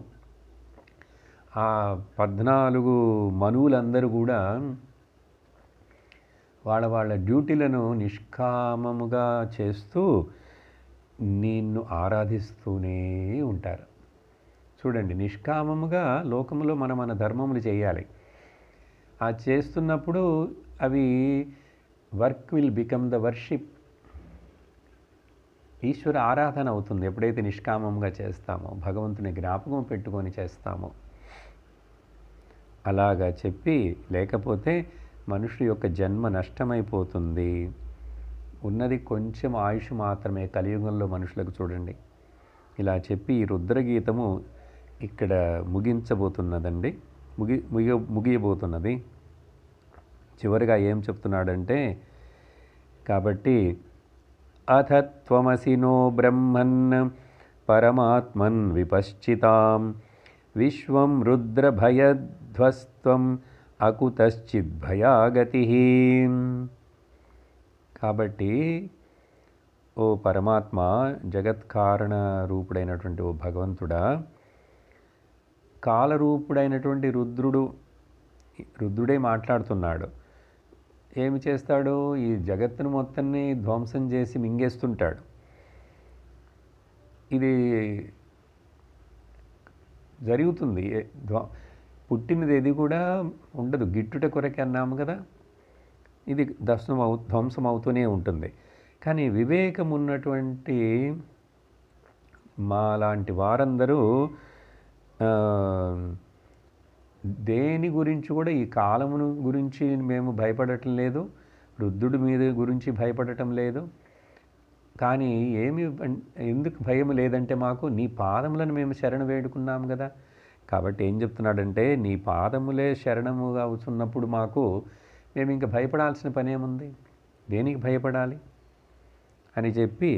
ఆ 14 మనువులందరూ కూడా వాళ్ళ డ్యూటీలను నిష్కామముగా చేస్తూ నిన్ను ఆరాధిస్తూనే ఉంటారు. చూడండి, నిష్కామముగా లోకములో మన ధర్మములు చేయాలి. ఆ చేస్తున్నప్పుడు అవి work will become the worship. ఈశ్వర ఆరాధన అవుతుంది ఎప్పుడైతే నిష్కామంగా చేస్తామో, భగవంతుని జ్ఞాపకం పెట్టుకొని చేస్తామో. అలాగా చెప్పి, లేకపోతే మనుషు యొక్క జన్మ నష్టమైపోతుంది. ఉన్నది కొంచెం ఆయుష్ మాత్రమే కలియుగంలో మనుషులకు. చూడండి, ఇలా చెప్పి ఈ రుద్రగీతము ఇక్కడ ముగించబోతున్నదండి, ముగియబోతున్నది. చివరిగా ఏం చెప్తున్నాడంటే, కాబట్టి అథ త్వమసి నో బ్రహ్మన్ పరమాత్మన్ విపశ్చితాం విశ్వం రుద్రభయధ్వస్త్వం అకుతశ్చిద్భయాగతి. కాబట్టి ఓ పరమాత్మ, జగత్కారణ రూపుడైనటువంటి ఓ భగవంతుడా, కాలరూపుడైనటువంటి రుద్రుడే మాట్లాడుతున్నాడు. ఏమి చేస్తాడు? ఈ జగత్తును మొత్తాన్ని ధ్వంసం చేసి మింగేస్తుంటాడు. ఇది జరుగుతుంది. పుట్టినది ఏది కూడా ఉండదు, గిట్టుట కొరకే అన్నాము కదా. ఇది ధ్వంసం అవుతూనే ఉంటుంది. కానీ వివేకం ఉన్నటువంటి మా లాంటి వారందరూ దేని గురించి కూడా, ఈ కాలమును గురించి మేము భయపడటం లేదు, రుద్రుడి మీద గురించి భయపడటం లేదు. కానీ ఎందుకు భయం లేదంటే, మాకు నీ పాదములను మేము శరణు వేడుకున్నాము కదా. కాబట్టి ఏం చెప్తున్నాడంటే, నీ పాదములే శరణముగా అవుతున్నప్పుడు మేము ఇంకా భయపడాల్సిన పనేముంది, దేనికి భయపడాలి అని చెప్పి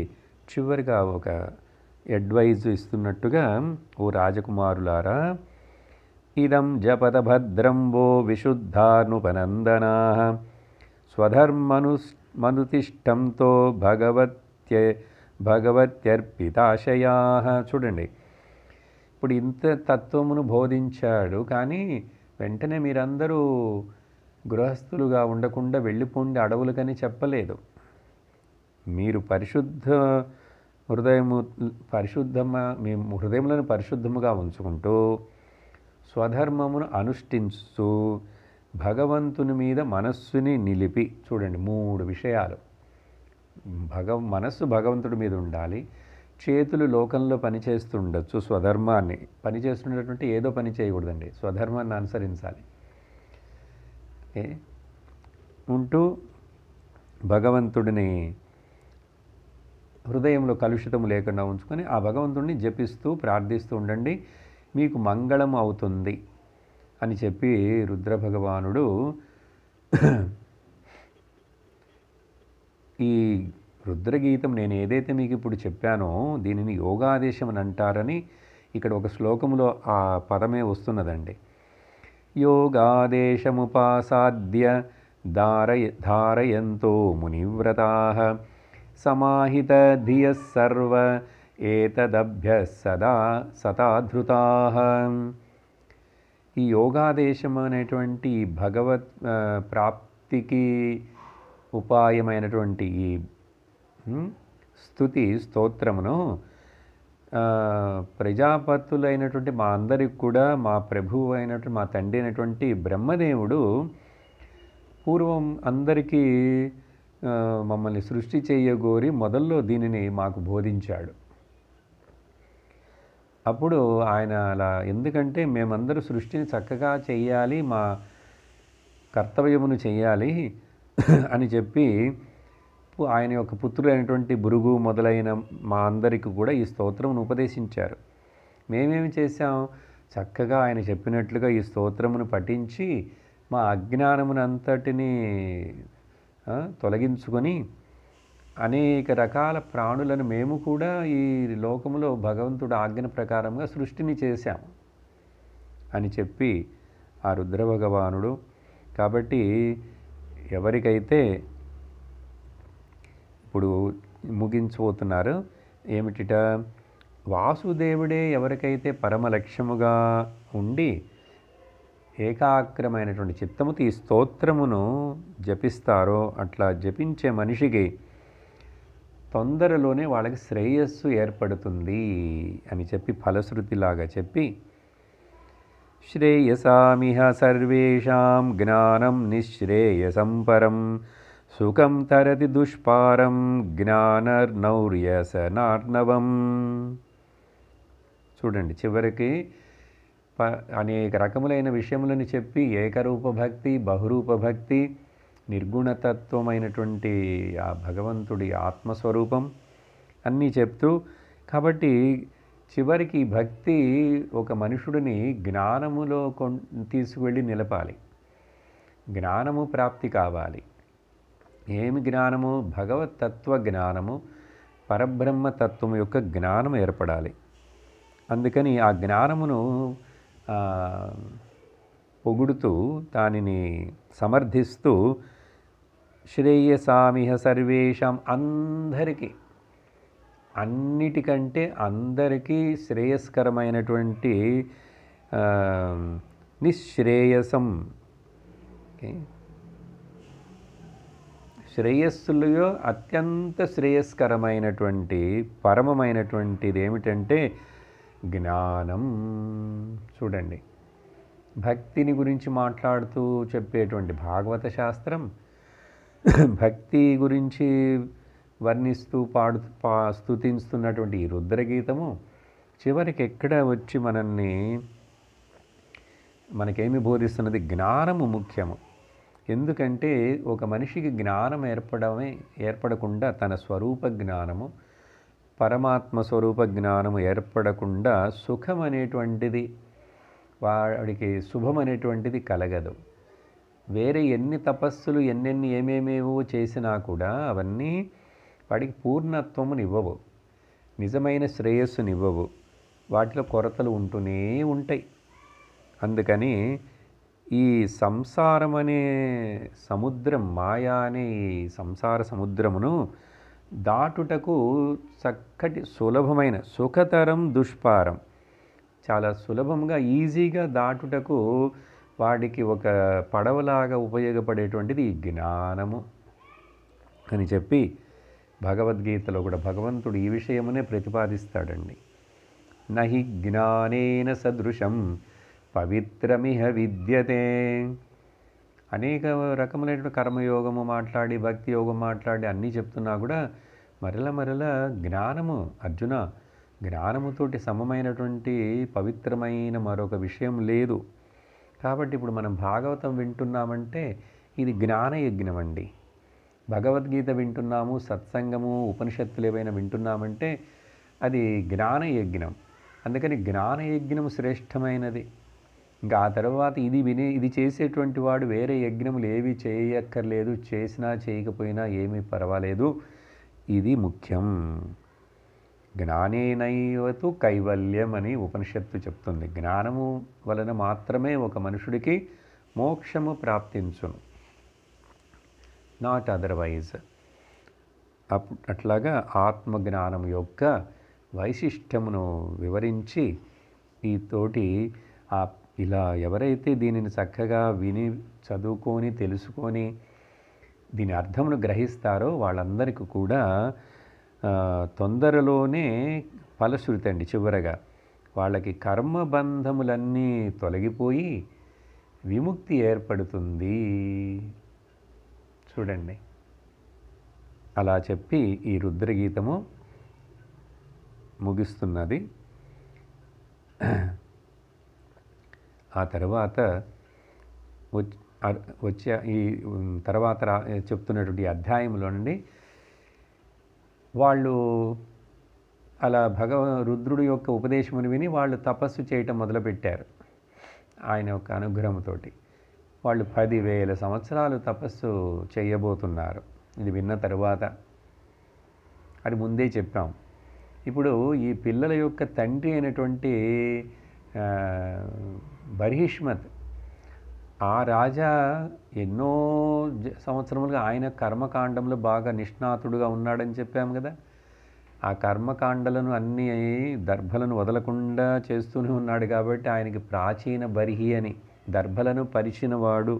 చివరిగా ఒక అడ్వైజ్ ఇస్తున్నట్టుగా, ఓ రాజకుమారులారా, ఇదం జపత భద్రం వో విశుద్ధానుపనందనా స్వధర్మనుతిష్టంతో భగవత్యర్పితాశయా. చూడండి, ఇప్పుడు ఇంత తత్వమును బోధించాడు, కానీ వెంటనే మీరందరూ గృహస్థులుగా ఉండకుండా వెళ్ళిపోండి అడవులకని చెప్పలేదు. మీరు మీ హృదయములను పరిశుద్ధముగా ఉంచుకుంటూ స్వధర్మమును అనుష్ఠించు భగవంతుని మీద మనస్సుని నిలిపి. చూడండి, 3 విషయాలు. మనస్సు భగవంతుడి మీద ఉండాలి, చేతులు లోకంలో పనిచేస్తుండొచ్చు, స్వధర్మాన్ని పనిచేస్తున్నటువంటి ఏదో పని చేయకూడదండి, స్వధర్మాన్ని అనుసరించాలి. ఉంటూ భగవంతుడిని హృదయంలో కలుషితము లేకుండా ఉంచుకొని ఆ భగవంతుడిని జపిస్తూ ప్రార్థిస్తూ ఉండండి, మీకు మంగళం అవుతుంది అని చెప్పి రుద్రభగవానుడు ఈ రుద్రగీతం నేను ఏదైతే మీకు ఇప్పుడు చెప్పానో దీనిని యోగాదేశం అని అంటారని ఇక్కడ ఒక శ్లోకములో ఆ పదమే వస్తున్నదండి. యోగాదేశముపాసాద్య ధారయంతో మునివ్రతాః సమాహిత ధియః సర్వ ఏతదభ్య సతాధృతాః. ఈ యోగాదేశం అనేటువంటి భగవత్ ప్రాప్తికి ఉపాయమైనటువంటి ఈ స్తోత్రమును ప్రజాపతులైనటువంటి మా అందరికి కూడా మా ప్రభువు అయినటువంటి, మా తండ్రి అయినటువంటి బ్రహ్మదేవుడు పూర్వం అందరికీ మమ్మల్ని సృష్టి చేయగోరి మొదల్లో దీనిని మాకు బోధించాడు. అప్పుడు ఆయన అలా, ఎందుకంటే మేమందరూ సృష్టిని చక్కగా చెయ్యాలి, మా కర్తవ్యమును చెయ్యాలి అని చెప్పి ఆయన యొక్క పుత్రుడైనటువంటి భృగు మొదలైన మా అందరికీ కూడా ఈ స్తోత్రమును ఉపదేశించారు. మేమేమి చేశాం? చక్కగా ఆయన చెప్పినట్లుగా ఈ స్తోత్రమును పఠించి మా అజ్ఞానమునంతటిని తొలగించుకొని అనేక రకాల ప్రాణులను మేము కూడా ఈ లోకములో భగవంతుడు ఆజ్ఞ ప్రకారంగా సృష్టిని చేశాము అని చెప్పి ఆ రుద్రభగవానుడు. కాబట్టి ఎవరికైతే ఇప్పుడు ముగించబోతున్నారు ఏమిటిట, వాసుదేవుడే ఎవరికైతే పరమ లక్ష్యముగా ఉండి ఏకాగ్రమైనటువంటి చిత్తముతో ఈ స్తోత్రమును జపిస్తారో, అట్లా జపించే మనిషికి తొందరలోనే వాళ్ళకి శ్రేయస్సు ఏర్పడుతుంది అని చెప్పి ఫలశ్రుతిలాగా చెప్పి, శ్రేయసామిహ సర్వేషాం జ్ఞానం నిశ్రేయసం పరం సుఖం తరతి దుష్పారం జ్ఞానర్నౌర్యసనార్ణవం. చూడండి, చివరికి అనేక రకములైన విషయములను చెప్పి ఏకరూప భక్తి, బహురూప భక్తి, నిర్గుణతత్వమైనటువంటి ఆ భగవంతుడి ఆత్మస్వరూపం అన్నీ చెప్తూ, కాబట్టి చివరికి భక్తి ఒక మనుషుడిని జ్ఞానములో తీసుకువెళ్ళి నిలపాలి. జ్ఞానము ప్రాప్తి కావాలి. ఏమి జ్ఞానము? భగవతత్వ జ్ఞానము, పరబ్రహ్మతత్వం యొక్క జ్ఞానం ఏర్పడాలి. అందుకని ఆ జ్ఞానమును పొగుడుతూ, దానిని సమర్థిస్తూ, శ్రేయసామిహ సర్వేషాం, అందరికీ, అన్నిటికంటే అందరికీ శ్రేయస్కరమైనటువంటి నిశ్రేయసం, శ్రేయస్సులో అత్యంత శ్రేయస్కరమైనటువంటి పరమమైనటువంటిది ఏమిటంటే జ్ఞానం. చూడండి, భక్తిని గురించి మాట్లాడుతూ చెప్పేటువంటి భాగవత శాస్త్రం, భక్తి గురించి వర్ణిస్తూ స్తుతిస్తున్నటువంటి ఈ రుద్రగీతము చివరికి ఎక్కడ వచ్చి మనకేమి బోధిస్తున్నది? జ్ఞానము ముఖ్యము. ఎందుకంటే ఒక మనిషికి జ్ఞానం ఏర్పడకుండా, తన స్వరూప జ్ఞానము, పరమాత్మ స్వరూప జ్ఞానము ఏర్పడకుండా సుఖం అనేటువంటిది, వాడికి శుభం అనేటువంటిది కలగదు. వేరే ఎన్ని తపస్సులు ఏమేమేవో చేసినా కూడా అవన్నీ వాడికి పూర్ణత్వమునివ్వవు, నిజమైన శ్రేయస్సునివ్వవు. వాటిలో కొరతలు ఉంటూనే ఉంటాయి. అందుకని ఈ సంసారం అనే సముద్రం, మాయా అనే ఈ సంసార సముద్రమును దాటుటకు చక్కటి సులభమైన, సుఖతరం దుష్పారం, చాలా సులభంగా ఈజీగా దాటుటకు వాడికి ఒక పడవలాగా ఉపయోగపడేటువంటిది ఈ జ్ఞానము అని చెప్పి భగవద్గీతలో కూడా భగవంతుడు ఈ విషయమునే ప్రతిపాదిస్తాడండి. నహి జ్ఞానేన సదృశం పవిత్రమిహ విద్యతే. అనేక రకములైన కర్మయోగము మాట్లాడి, భక్తి యోగం మాట్లాడి అన్నీ చెప్తున్నా కూడా మరల జ్ఞానము, అర్జున, జ్ఞానముతోటి సమమైనటువంటి పవిత్రమైన మరొక విషయం లేదు. కాబట్టి ఇప్పుడు మనం భాగవతం వింటున్నామంటే ఇది జ్ఞానయజ్ఞం అండి. భగవద్గీత వింటున్నాము, సత్సంగము, ఉపనిషత్తులు ఏవైనా వింటున్నామంటే అది జ్ఞానయజ్ఞం. అందుకని జ్ఞానయజ్ఞం శ్రేష్టమైనది. ఇంకా ఆ తర్వాత ఇది చేసేటువంటి వాడు వేరే యజ్ఞములు ఏవి చేయక్కర్లేదు, చేసినా చేయకపోయినా ఏమీ పర్వాలేదు. ఇది ముఖ్యం. జ్ఞానేనైవతు కైవల్యం అని ఉపనిషత్తు చెప్తుంది. జ్ఞానము వలన మాత్రమే ఒక మనుషుడికి మోక్షము ప్రాప్తించును, నాట్ అదర్వైజ్. అట్లాగా ఆత్మజ్ఞానం యొక్క వైశిష్ట్యమును వివరించి ఇలా ఎవరైతే దీనిని చక్కగా విని, చదువుకొని, తెలుసుకొని దీని అర్థమును గ్రహిస్తారో వాళ్ళందరికీ కూడా తొందరలోనే ఫలశ్రుతి అండి. చివరగా వాళ్ళకి కర్మబంధములన్నీ తొలగిపోయి విముక్తి ఏర్పడుతుంది. చూడండి, అలా చెప్పి ఈ రుద్రగీతము ముగిస్తున్నది. ఆ తర్వాత వచ్చే ఈ తర్వాత చెప్తున్నటువంటి అధ్యాయంలో నుండి వాళ్ళు అలా రుద్రుడి యొక్క ఉపదేశమును విని వాళ్ళు తపస్సు చేయటం మొదలుపెట్టారు. ఆయన యొక్క అనుగ్రహంతో వాళ్ళు 10,000 సంవత్సరాలు తపస్సు చేయబోతున్నారు. ఇది విన్న తరువాత అది ముందే చెప్పాం. ఇప్పుడు ఈ పిల్లల యొక్క తండ్రి అయినటువంటి బర్హిష్మత్, ఆ రాజా ఎన్నో సంవత్సరములుగా ఆయన కర్మకాండంలో బాగా నిష్ణాతుడుగా ఉన్నాడని చెప్పాము కదా. ఆ కర్మకాండలను అన్నీ దర్భలను వదలకుండా చేస్తూనే ఉన్నాడు కాబట్టి ఆయనకి ప్రాచీన బర్హి అని, దర్భలను పరిచినవాడు,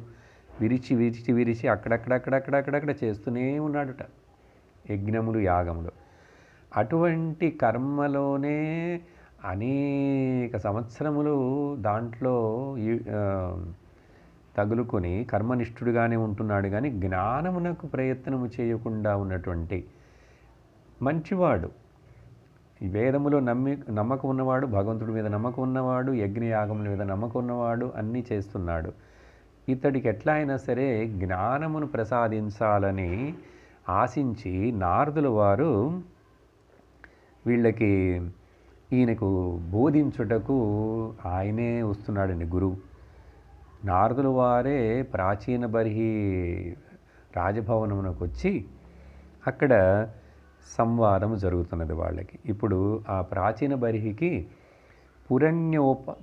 విరిచి అక్కడక్కడ చేస్తూనే ఉన్నాడుట యజ్ఞములు, యాగములు. అటువంటి కర్మలోనే అనేక సంవత్సరములు దాంట్లో తగులుకొని కర్మనిష్ఠుడుగానే ఉంటున్నాడు, కానీ జ్ఞానమునకు ప్రయత్నము చేయకుండా ఉన్నటువంటి మంచివాడు. ఈ వేదములో నమ్మకం ఉన్నవాడు, భగవంతుడి మీద నమ్మకం ఉన్నవాడు, యజ్ఞయాగముల మీద నమ్మకం ఉన్నవాడు, అన్నీ చేస్తున్నాడు. ఇతడికి ఎట్లా అయినా సరే జ్ఞానమును ప్రసాదించాలని ఆశించి నారదుల వారు వీళ్ళకి ఈయనకు బోధించుటకు ఆయనే వస్తున్నాడండి గురువు. నారదుల వారే ప్రాచీన బర్హి రాజభవనమునకు వచ్చి అక్కడ సంవాదం జరుగుతున్నది వాళ్ళకి. ఇప్పుడు ఆ ప్రాచీన బర్హికి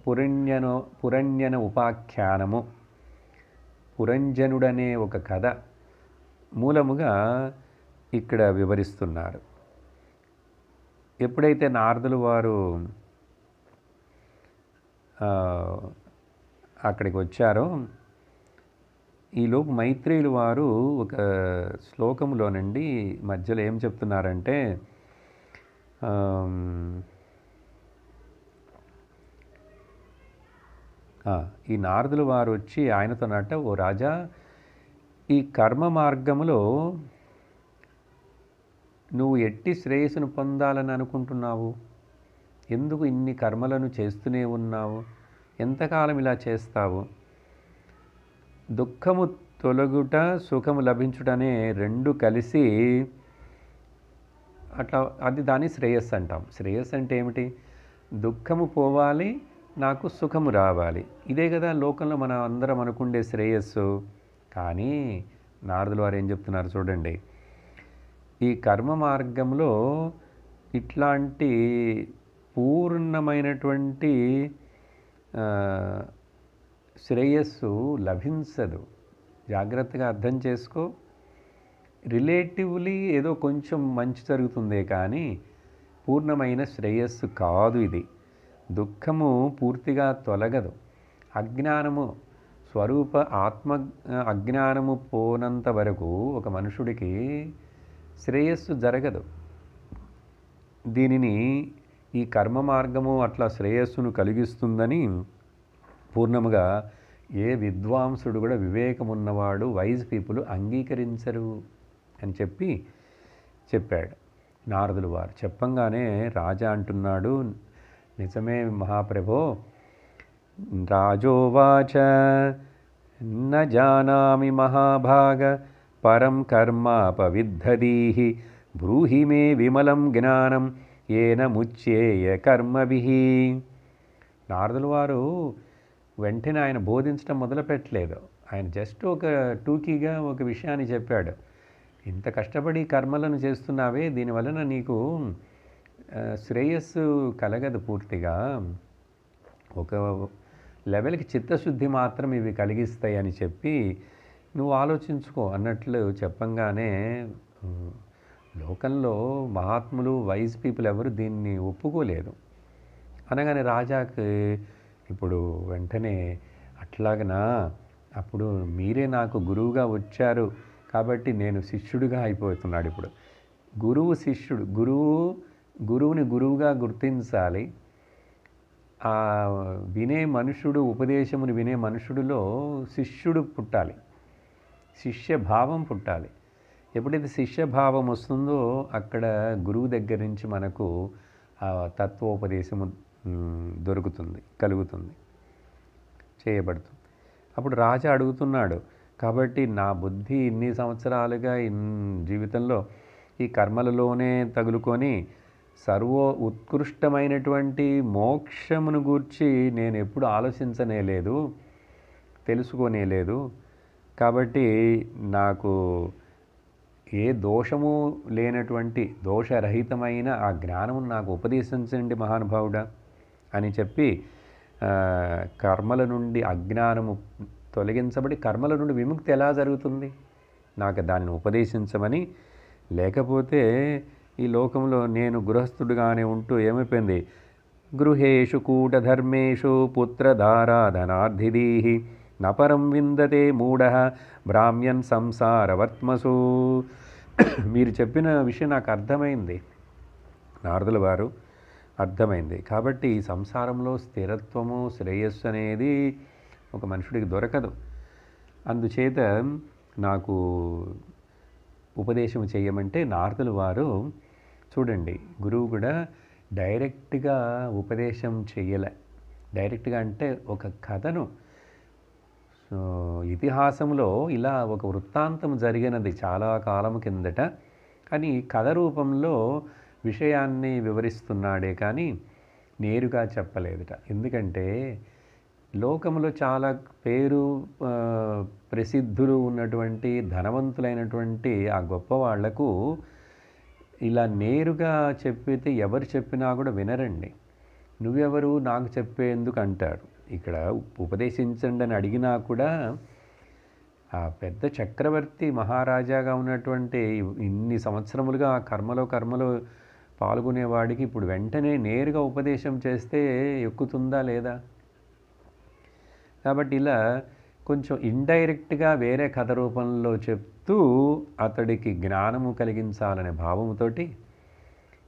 పురణ్యన ఉపాఖ్యానము, పురంజనుడనే ఒక కథ మూలముగా ఇక్కడ వివరిస్తున్నారు. ఎప్పుడైతే నారదుల వారు అక్కడికి వచ్చారో, ఈలోపు మైత్రేయులు వారు ఒక శ్లోకములోనండి మధ్యలో ఏం చెప్తున్నారంటే, ఈ నారదుల వారు వచ్చి ఆయనతోనట, ఓ రాజా, ఈ కర్మ మార్గములో నువ్వు ఎట్టి శ్రేయస్సును పొందాలని అనుకుంటున్నావు? ఎందుకు ఇన్ని కర్మలను చేస్తూనే ఉన్నావు? ఎంతకాలం ఇలా చేస్తావు? దుఃఖము తొలగుట, సుఖము లభించుటనే రెండు కలిసి అట్లా, అది దాని శ్రేయస్సు అంటాం. శ్రేయస్సు అంటే ఏమిటి? దుఃఖము పోవాలి, నాకు సుఖము రావాలి. ఇదే కదా లోకంలో మనం అందరం అనుకుండే శ్రేయస్సు. కానీ నారదుల వారు ఏం చెప్తున్నారు చూడండి, ఈ కర్మ మార్గంలో ఇట్లాంటి పూర్ణమైనటువంటి శ్రేయస్సు లభించదు. జాగ్రత్తగా అర్థం చేసుకో. రిలేటివ్లీ ఏదో కొంచెం మంచి జరుగుతుందే కానీ పూర్ణమైన శ్రేయస్సు కాదు ఇది. దుఃఖము పూర్తిగా తొలగదు. అజ్ఞానము స్వరూప ఆత్మ అజ్ఞానము పోనంత వరకు ఒక మనుషుడికి శ్రేయస్సు జరగదు. దీనిని ఈ కర్మ మార్గము అట్లా శ్రేయస్సును కలిగిస్తుందని పూర్ణముగా ఏ విద్వాంసుడు కూడా, వివేకమున్నవాడు, వైజ్ పీపుల్ అంగీకరించరు అని చెప్పాడు నారదుల వారు. చెప్పంగానే రాజా అంటున్నాడు, నిజమే మహాప్రభో. రాజోవాచ న జానామి మహాభాగ పరం కర్మాపవిద్ధదీహి బ్రూహి మే విమలం జ్ఞానం ఏన ముచ్యేయ కర్మభిః. నారదుల వారు వెంటనే ఆయన బోధించడం మొదలుపెట్టలేదు. ఆయన జస్ట్ ఒక టూకీగా ఒక విషయాన్ని చెప్పాడు. ఇంత కష్టపడి కర్మలను చేస్తున్నావే, దీనివలన నీకు శ్రేయస్సు కలగదు పూర్తిగా. ఒక లెవెల్కి చిత్తశుద్ధి మాత్రం ఇవి కలిగిస్తాయి అని చెప్పి నువ్వు ఆలోచించుకో అన్నట్లు చెప్పంగానే లోకంలో మహాత్ములు, వైజ్ పీపుల్ ఎవరు దీన్ని ఒప్పుకోలేదు. అనగానే రాజాకి ఇప్పుడు వెంటనే అట్లాగనా, అప్పుడు మీరే నాకు గురువుగా వచ్చారు కాబట్టి నేను శిష్యుడిగా అయిపోతున్నాడు. ఇప్పుడు గురువు శిష్యుడు, గురువుని గురువుగా గుర్తించాలి. ఆ వినే మనుషుడు, ఉపదేశముని వినే మనుషుడిలో శిష్యుడు పుట్టాలి, శిష్యభావం పుట్టాలి. ఎప్పుడైతే శిష్యభావం వస్తుందో అక్కడ గురువు దగ్గర నుంచి మనకు ఆ తత్వోపదేశము కలుగుతుంది, చేయబడుతుంది. అప్పుడు రాజా అడుగుతున్నాడు, కాబట్టి నా బుద్ధి ఇన్ని సంవత్సరాలుగా జీవితంలో ఈ కర్మలలోనే తగులుకొని ఉత్కృష్టమైనటువంటి మోక్షమును గూర్చి నేను ఎప్పుడు ఆలోచించనేలేదు, తెలుసుకోనేలేదు. కాబట్టి నాకు ఏ దోషము లేనటువంటి దోషరహితమైన ఆ జ్ఞానమును నాకు ఉపదేశించండి మహానుభావుడా అని చెప్పి కర్మల నుండి అజ్ఞానము తొలగించబడి కర్మల నుండి విముక్తి ఎలా జరుగుతుంది, నాకు దాన్ని ఉపదేశించమని. లేకపోతే ఈ లోకంలో నేను గృహస్థుడుగానే ఉంటూ ఏమైపోయింది, గృహేషు కూటధర్మేషు పుత్రధారాధనార్థిదీః నపరం విందతే మూఢ బ్రాహ్మ్యన్ సంసారవర్త్మసు. మీరు చెప్పిన విషయం నాకు అర్థమైంది నారదుల వారు, అర్థమైంది. కాబట్టి ఈ సంసారంలో స్థిరత్వము, శ్రేయస్సు అనేది ఒక మనుషుడికి దొరకదు. అందుచేత నాకు ఉపదేశం చేయమంటే నారదుల వారు చూడండి, గురువు కూడా డైరెక్ట్గా ఉపదేశం చెయ్యలే. డైరెక్ట్గా అంటే ఒక కథను, సో ఇతిహాసంలో ఇలా ఒక వృత్తాంతం జరిగినది చాలా కాలం కిందట అని కథ రూపంలో విషయాన్ని వివరిస్తున్నాడే కానీ నేరుగా చెప్పలేదుట. ఎందుకంటే లోకంలో చాలా పేరు ప్రసిద్ధులు ఉన్నటువంటి ధనవంతులైనటువంటి ఆ గొప్ప వాళ్లకు ఇలా నేరుగా చెప్పితే ఎవరు చెప్పినా కూడా వినరండి. నువ్వెవరు నాకు చెప్పేందుకు అంటారు. ఇక్కడ ఉపదేశించండి అని అడిగినా కూడా ఆ పెద్ద చక్రవర్తి మహారాజాగా ఉన్నటువంటి ఇన్ని సంవత్సరములుగా ఆ కర్మలో పాల్గొనేవాడికి ఇప్పుడు వెంటనే నేరుగా ఉపదేశం చేస్తే ఎక్కుతుందా లేదా? కాబట్టి ఇలా కొంచెం ఇండైరెక్ట్గా వేరే కథ రూపంలో చెప్తూ అతడికి జ్ఞానము కలిగించాలనే భావముతోటి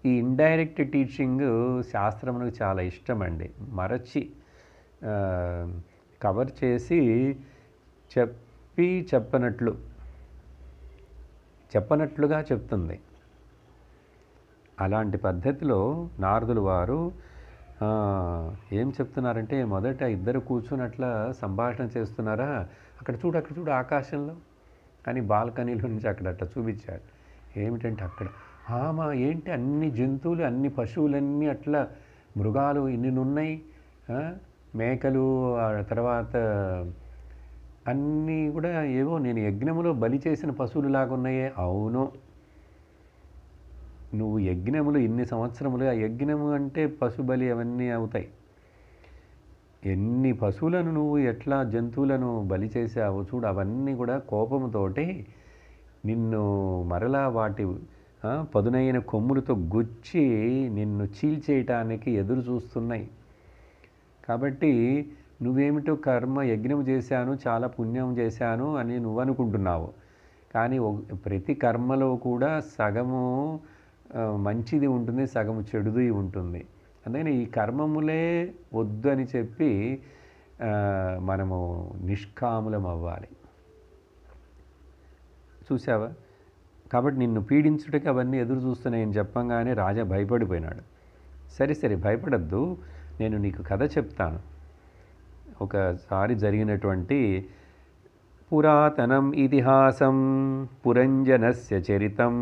ఈ ఇండైరెక్ట్ టీచింగ్ శాస్త్రమునకు చాలా ఇష్టమండి. మరచి కవర్ చేసి చెప్పనట్లుగా చెప్తుంది. అలాంటి పద్ధతిలో నారదులు వారు ఏం చెప్తున్నారంటే, మొదట ఇద్దరు కూర్చుని అట్లా సంభాషణ చేస్తున్నారా, అక్కడ చూడు ఆకాశంలో అని బాల్కనీలో నుంచి అట్లా చూపించారు. ఏమిటంటే అక్కడ ఏంటి అన్ని జంతువులు, అన్ని పశువులన్నీ అట్లా, మృగాలు ఇన్ని ఉన్నాయి, మేకలు, తర్వాత అన్నీ కూడా ఏవో నేను యజ్ఞములో బలి చేసిన పశువులులాగా ఉన్నాయే. అవును, నువ్వు యజ్ఞములు ఇన్ని సంవత్సరములుగా, యజ్ఞము అంటే పశుబలి అవన్నీ అవుతాయి. ఎన్ని పశువులను నువ్వు ఎట్లా జంతువులను బలి చేసావు చూడు, అవన్నీ కూడా కోపముతోటి నిన్ను మరలా వాటి పదునైన కొమ్ములతో గుచ్చి నిన్ను చీల్చేయటానికి ఎదురు చూస్తున్నాయి. కాబట్టి నువ్వేమిటో కర్మ యజ్ఞం చేశాను, చాలా పుణ్యం చేశాను అని నువ్వు అనుకుంటున్నావు. కానీ ప్రతి కర్మలో కూడా సగము మంచిది ఉంటుంది, సగము చెడుది ఉంటుంది. అందుకని ఈ కర్మములే వద్దు అని చెప్పి మనము నిష్కాములం అవ్వాలి. చూసావా? కాబట్టి నిన్ను పీడించుటకి అవన్నీ ఎదురు చూస్తున్నాయని చెప్పంగానే రాజా భయపడిపోయినాడు. సరే భయపడద్దు, నేను నీకు కథ చెప్తాను. ఒకసారి జరిగినటువంటి పురాతనం ఇతిహాసం పురంజనస్య చరితం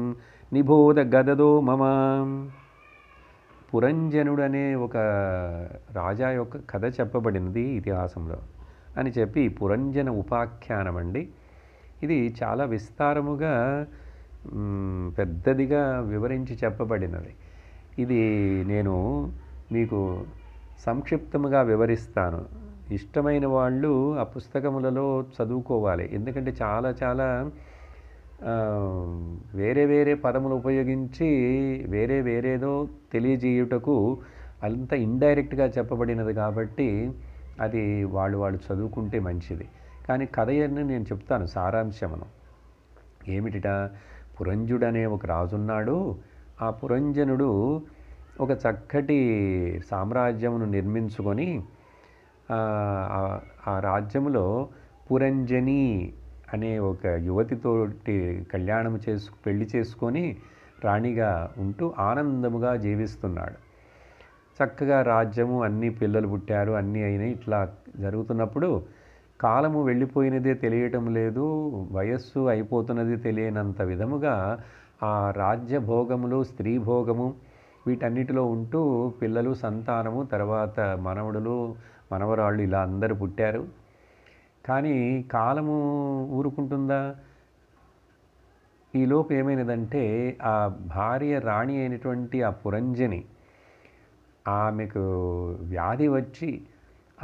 నిబోధ గదదో మమ. పురంజనుడనే ఒక రాజా యొక్క కథ చెప్పబడినది ఇతిహాసంలో అని చెప్పి పురంజన ఉపాఖ్యానం అండి. ఇది చాలా విస్తారముగా పెద్దదిగా వివరించి చెప్పబడినది. ఇది నేను మీకు సంక్షిప్తముగా వివరిస్తాను. ఇష్టమైన వాళ్ళు ఆ పుస్తకములలో చదువుకోవాలి. ఎందుకంటే చాలా వేరే పదములు ఉపయోగించి వేరేదో తెలియజేయుటకు అంత ఇండైరెక్ట్గా చెప్పబడినది కాబట్టి అది వాళ్ళు చదువుకుంటే మంచిది. కానీ కథ అని నేను చెప్తాను సారాంశమును. ఏమిటిట? పురంజుడనే ఒక రాజున్నాడు. ఆ పురంజనుడు ఒక చక్కటి సామ్రాజ్యమును నిర్మించుకొని ఆ రాజ్యములో పురంజని అనే ఒక యువతితోటి పెళ్లి చేసుకొని రాణిగా ఉంటూ ఆనందముగా జీవిస్తున్నాడు. చక్కగా రాజ్యము, అన్ని పిల్లలు పుట్టారు, అన్నీ అయినాయి. ఇట్లా జరుగుతున్నప్పుడు కాలము వెళ్ళిపోయినదే తెలియటం లేదు, వయస్సు అయిపోతున్నది తెలియనంత విధముగా ఆ రాజ్య భోగములు, స్త్రీ భోగము వీటన్నిటిలో ఉంటూ పిల్లలు, సంతానము, తర్వాత మనవడులు, మనవరాళ్ళు ఇలా అందరూ పుట్టారు. కానీ కాలము ఊరుకుంటుందా? ఈలోపు ఏమైనదంటే ఆ భార్య రాణి అయినటువంటి ఆ పురంజని, ఆమెకు వ్యాధి వచ్చి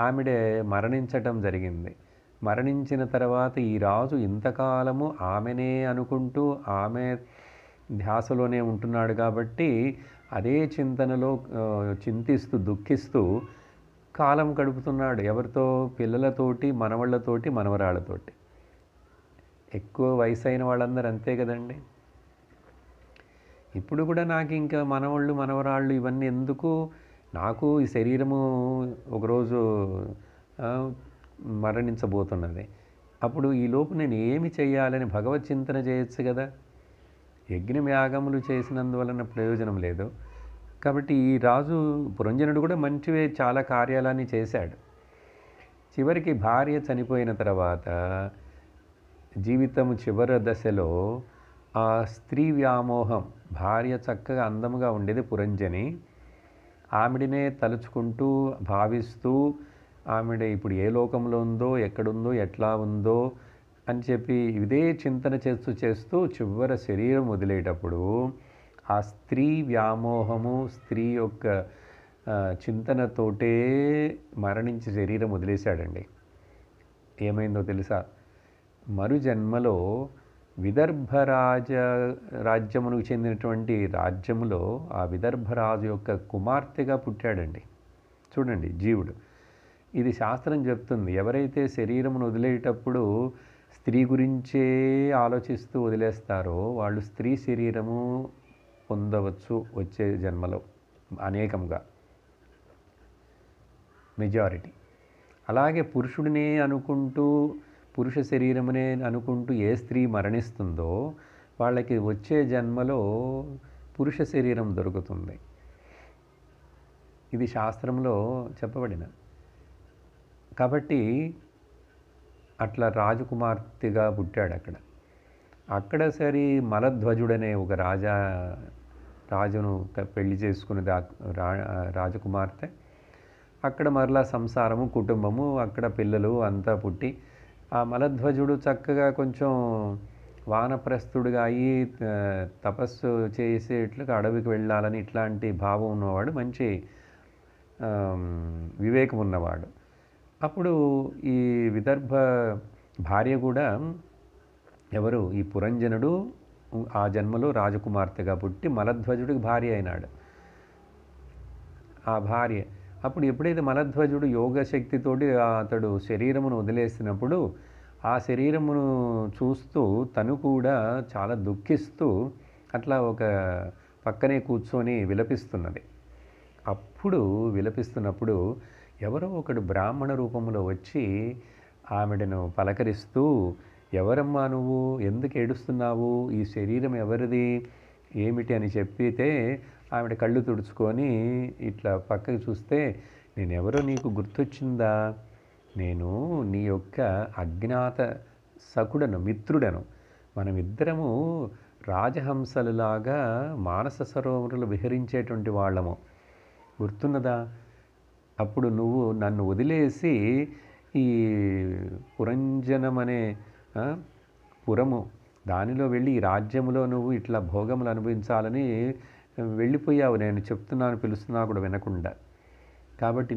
ఆమెడే మరణించటం జరిగింది. మరణించిన తర్వాత ఈ రాజు ఇంతకాలము ఆమెనే అనుకుంటూ ఆమె ధ్యాసలోనే ఉంటున్నాడు. కాబట్టి అదే చింతనలో చింతిస్తూ దుఃఖిస్తూ కాలం గడుపుతున్నాడు. ఎవరితో? పిల్లలతోటి, మనవళ్ళతోటి, మనవరాళ్ళతోటి. ఎక్కువ వయసు అయిన వాళ్ళందరూ అంతే కదండి. ఇప్పుడు కూడా నాకు ఇంకా మనవళ్ళు, మనవరాళ్ళు ఇవన్నీ ఎందుకు? నాకు ఈ శరీరము ఒకరోజు మరణించబోతున్నది. అప్పుడు ఈ లోపు నేను ఏమి చేయాలని భగవత్ చింతన చేయొచ్చు కదా. యజ్ఞయాగములు చేసినందువలన ప్రయోజనం లేదు. కాబట్టి ఈ రాజు పురంజనుడు కూడా మంచివే చాలా కార్యాలన్నీ చేశాడు. చివరికి భార్య చనిపోయిన తర్వాత జీవితం చివరి దశలో ఆ స్త్రీ వ్యామోహం, భార్య చక్కగా అందముగా ఉండేది పురంజని, ఆమెడినే తలుచుకుంటూ భావిస్తూ ఆమెడ ఇప్పుడు ఏ లోకంలో ఉందో, ఎక్కడుందో, ఎట్లా ఉందో అని చెప్పి ఇదే చింతన చేస్తూ చేస్తూ చివర శరీరం వదిలేటప్పుడు ఆ స్త్రీ వ్యామోహము, స్త్రీ యొక్క చింతనతోటే మరణించి శరీరం వదిలేశాడండి. ఏమైందో తెలుసా? మరు జన్మలో రాజ్యమునకు చెందినటువంటి రాజ్యములో ఆ విదర్భరాజు యొక్క కుమార్తెగా పుట్టాడండి. చూడండి జీవుడు. ఇది శాస్త్రం చెప్తుంది. ఎవరైతే శరీరమును వదిలేటప్పుడు స్త్రీ గురించే ఆలోచిస్తూ వదిలేస్తారో వాళ్ళు స్త్రీ శరీరము పొందవచ్చు వచ్చే జన్మలో అనేకంగా, మెజారిటీ. అలాగే పురుషుడినే అనుకుంటూ, పురుష శరీరమునే అనుకుంటూ ఏ స్త్రీ మరణిస్తుందో వాళ్ళకి వచ్చే జన్మలో పురుష శరీరం దొరుకుతుంది. ఇది శాస్త్రంలో చెప్పబడిన. కాబట్టి అట్లా రాజకుమార్తెగా పుట్టాడు అక్కడ సరి మలధ్వజుడనే ఒక రాజును పెళ్లి చేసుకుని రాజకుమార్తె. అక్కడ మరలా సంసారము, కుటుంబము, అక్కడ పిల్లలు అంతా పుట్టి ఆ మలధ్వజుడు చక్కగా కొంచెం వానప్రస్థుడిగా అయ్యి తపస్సు చేసేట్లుగా అడవికి వెళ్ళాలని ఇట్లాంటి భావం ఉన్నవాడు, మంచి వివేకం ఉన్నవాడు. అప్పుడు ఈ విదర్భ భార్య కూడా ఎవరు, ఈ పురంజనుడు ఆ జన్మలో రాజకుమార్తెగా పుట్టి మలధ్వజుడికి భార్య అయినాడు. ఆ భార్య అప్పుడు ఎప్పుడైతే మలధ్వజుడు యోగశక్తితోటి అతడు శరీరమును వదిలేసినప్పుడు ఆ శరీరమును చూస్తూ తను కూడా చాలా దుఃఖిస్తూ అట్లా ఒక పక్కనే కూర్చొని విలపిస్తున్నది. అప్పుడు విలపిస్తున్నప్పుడు ఎవరో ఒకడు బ్రాహ్మణ రూపంలో వచ్చి ఆమెడను పలకరిస్తూ, ఎవరమ్మా నువ్వు, ఎందుకు ఏడుస్తున్నావు, ఈ శరీరం ఎవరిది ఏమిటి అని చెప్పితే ఆవిడ కళ్ళు తుడుచుకొని ఇట్లా పక్కకి చూస్తే, నేనెవరో నీకు గుర్తొచ్చిందా, నేను నీ యొక్క అజ్ఞాత సకుడను, మిత్రుడను, మనమిద్దరము రాజహంసలులాగా మానస సరోవరులు విహరించేటువంటి వాళ్ళము, గుర్తున్నదా? అప్పుడు నువ్వు నన్ను వదిలేసి ఈ పురంజనమనే పురము దానిలో వెళ్ళి ఈ రాజ్యములో నువ్వు ఇట్లా భోగములు అనుభవించాలని వెళ్ళిపోయావు. నేను చెప్తున్నాను, పిలుస్తున్నా కూడా వినకుండా. కాబట్టి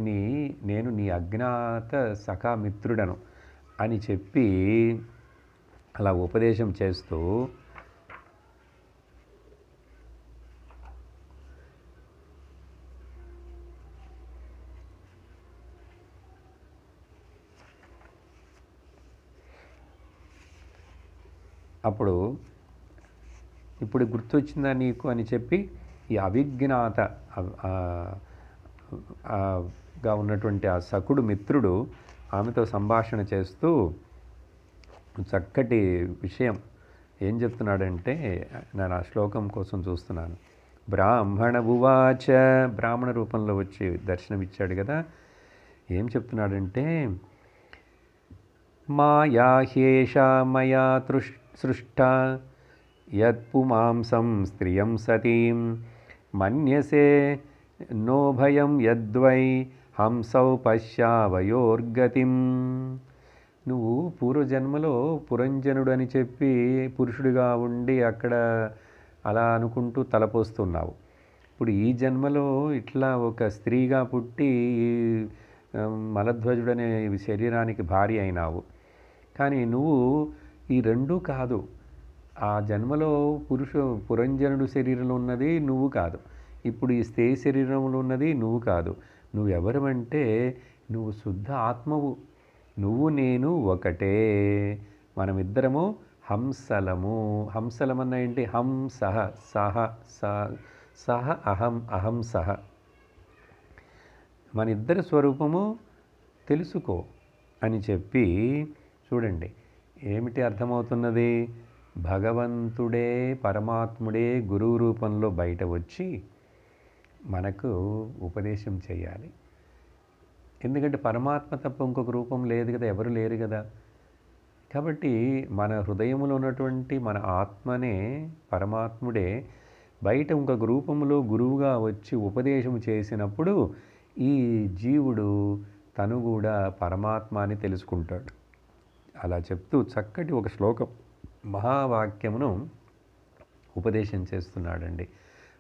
నేను నీ అజ్ఞాత సఖా మిత్రుడను అని చెప్పి అలా ఉపదేశం చేస్తూ అప్పుడు ఇప్పుడు గుర్తొచ్చిందా నీకు అని చెప్పి ఈ అవిజ్ఞాతగా ఉన్నటువంటి ఆ సకుడు మిత్రుడు ఆమెతో సంభాషణ చేస్తూ చక్కటి విషయం ఏం చెప్తున్నాడంటే, నేను ఆ శ్లోకం కోసం చూస్తున్నాను. బ్రాహ్మణ ఉవాచ, బ్రాహ్మణ రూపంలో వచ్చి దర్శనమిచ్చాడు కదా. ఏం చెప్తున్నాడంటే, మాయా హ్యేషా మయా సృష్టా యత్పుమాంసం స్త్రియం సతీం మన్యసే నో భయం యద్వై హంసౌ పశ్యావయోర్గతిం. నువ్వు పూర్వజన్మలో పురంజనుడు అని చెప్పి పురుషుడిగా ఉండి అక్కడ అలా అనుకుంటూ తలపోస్తున్నావు. ఇప్పుడు ఈ జన్మలో ఇట్లా ఒక స్త్రీగా పుట్టి మలధ్వజుడనే శరీరానికి భార్య అయినావు. కానీ నువ్వు ఈ రెండూ కాదు. ఆ జన్మలో పురంజనుడు శరీరంలో ఉన్నది నువ్వు కాదు, ఇప్పుడు ఈ స్త్రీ శరీరంలో ఉన్నది నువ్వు కాదు. నువ్వెవరమంటే నువ్వు శుద్ధ ఆత్మవు. నువ్వు నేను ఒకటే, మనమిద్దరము హంసలము. హంసలమన్న ఏంటి? హం సహ సహ సహ అహం అహం సహ. మన ఇద్దరి స్వరూపము తెలుసుకో అని చెప్పి చూడండి. ఏమిటి అర్థమవుతున్నది? భగవంతుడే, పరమాత్ముడే గురువు రూపంలో బయట వచ్చి మనకు ఉపదేశం చేయాలి. ఎందుకంటే పరమాత్మ తప్ప ఇంకొక రూపం లేదు కదా, ఎవరు లేరు కదా. కాబట్టి మన హృదయంలో ఉన్నటువంటి మన ఆత్మనే, పరమాత్ముడే బయట ఇంకొక రూపంలో గురువుగా వచ్చి ఉపదేశం చేసినప్పుడు ఈ జీవుడు తను కూడా పరమాత్మ అని తెలుసుకుంటాడు. అలా చెప్తూ చక్కటి ఒక శ్లోకం, మహావాక్యమును ఉపదేశం చేస్తున్నాడండి.